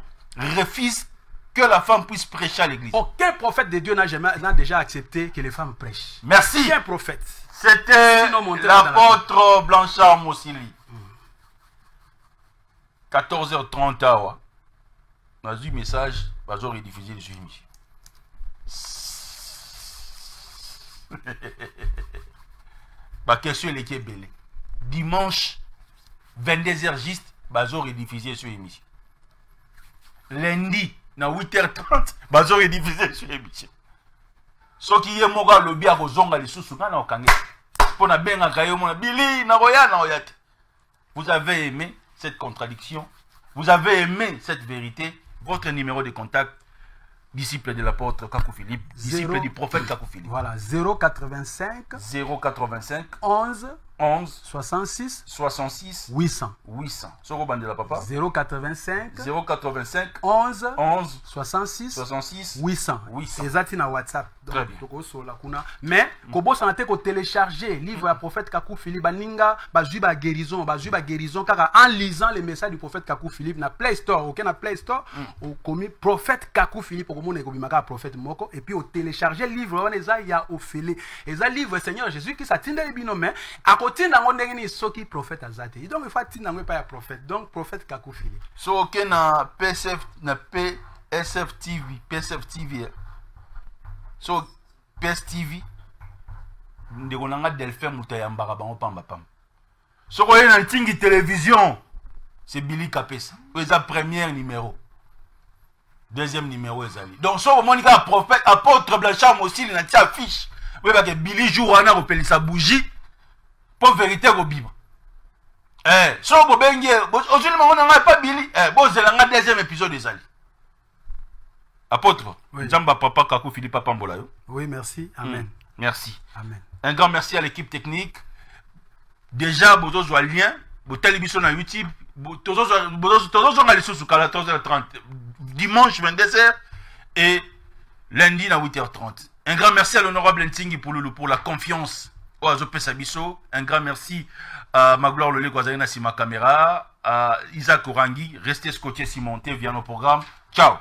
refuse que la femme puisse prêcher à l'église. Aucun prophète de Dieu n'a déjà accepté que les femmes prêchent. Merci. Aucun prophète. C'était l'apôtre Blanchard Mossili. 14h30 awa. On a eu message, on a rediffusé les émissions. Ma question est qui est belle. Dimanche, 22h juste, on a rediffusé sur l'émission. Lundi, à 8h30, on a rediffusé sur l'émission. Ce qui est mon gars, le bien, vous avez aimé cette contradiction, vous avez aimé cette vérité. Votre numéro de contact, disciple de l'apôtre Kakou Philippe, disciple du prophète Kakou Philippe. Voilà, 085 11 66 800. 085 11 66 800. Exact na WhatsApp. Très bien. Mais kobo santé ko télécharger livre du prophète Kakou Philippe baninga bazui ba guérison car en lisant les messages du prophète Kakou Philippe na Play Store, OK na Play Store, au commis prophète Kakou Philippe au monde ko bimaka prophète moko et puis au télécharger livre on eza ya ofele. Eza livre Seigneur Jésus qui s'attendait bino mais à côté na ngondengeni soki prophète azate. Donc il faut tinda ngwe pa ya prophète. Donc prophète Kakou Philippe. So OK na PSF TV. So PS TV ndeko nanga Delphin mutayambaka bango pamba pamba. So ko na ntingi télévision c'est Billy Kapesa. C'est premier numéro. Deuxième numéro ezali. Donc so ko monika prophète apôtre Blanchard aussi na tia affiche. Oui parce que Billy jour wana ko pelisa bougie pour vérité ko biba. So ko bengi aujourd'hui mona nga pas Billy bo zelanga deuxième épisode ezali. Apôtre, oui. Jamba Papa Kakou Philippe Pambola. Oui, merci. Amen. Merci. Amen. Un grand merci à l'équipe technique. Déjà, vous avez un lien, vous avez télévision sur YouTube, vous avez un lien sur 14h30, dimanche 22h et lundi à 8h30. Un grand merci à l'honorable Ntingi pour la confiance au Azopé Sabiso. Un grand merci à Magloire Lele Guazarina Sima Caméra, à Isaac Orangi. Restez scotché si monté via nos programmes. Ciao.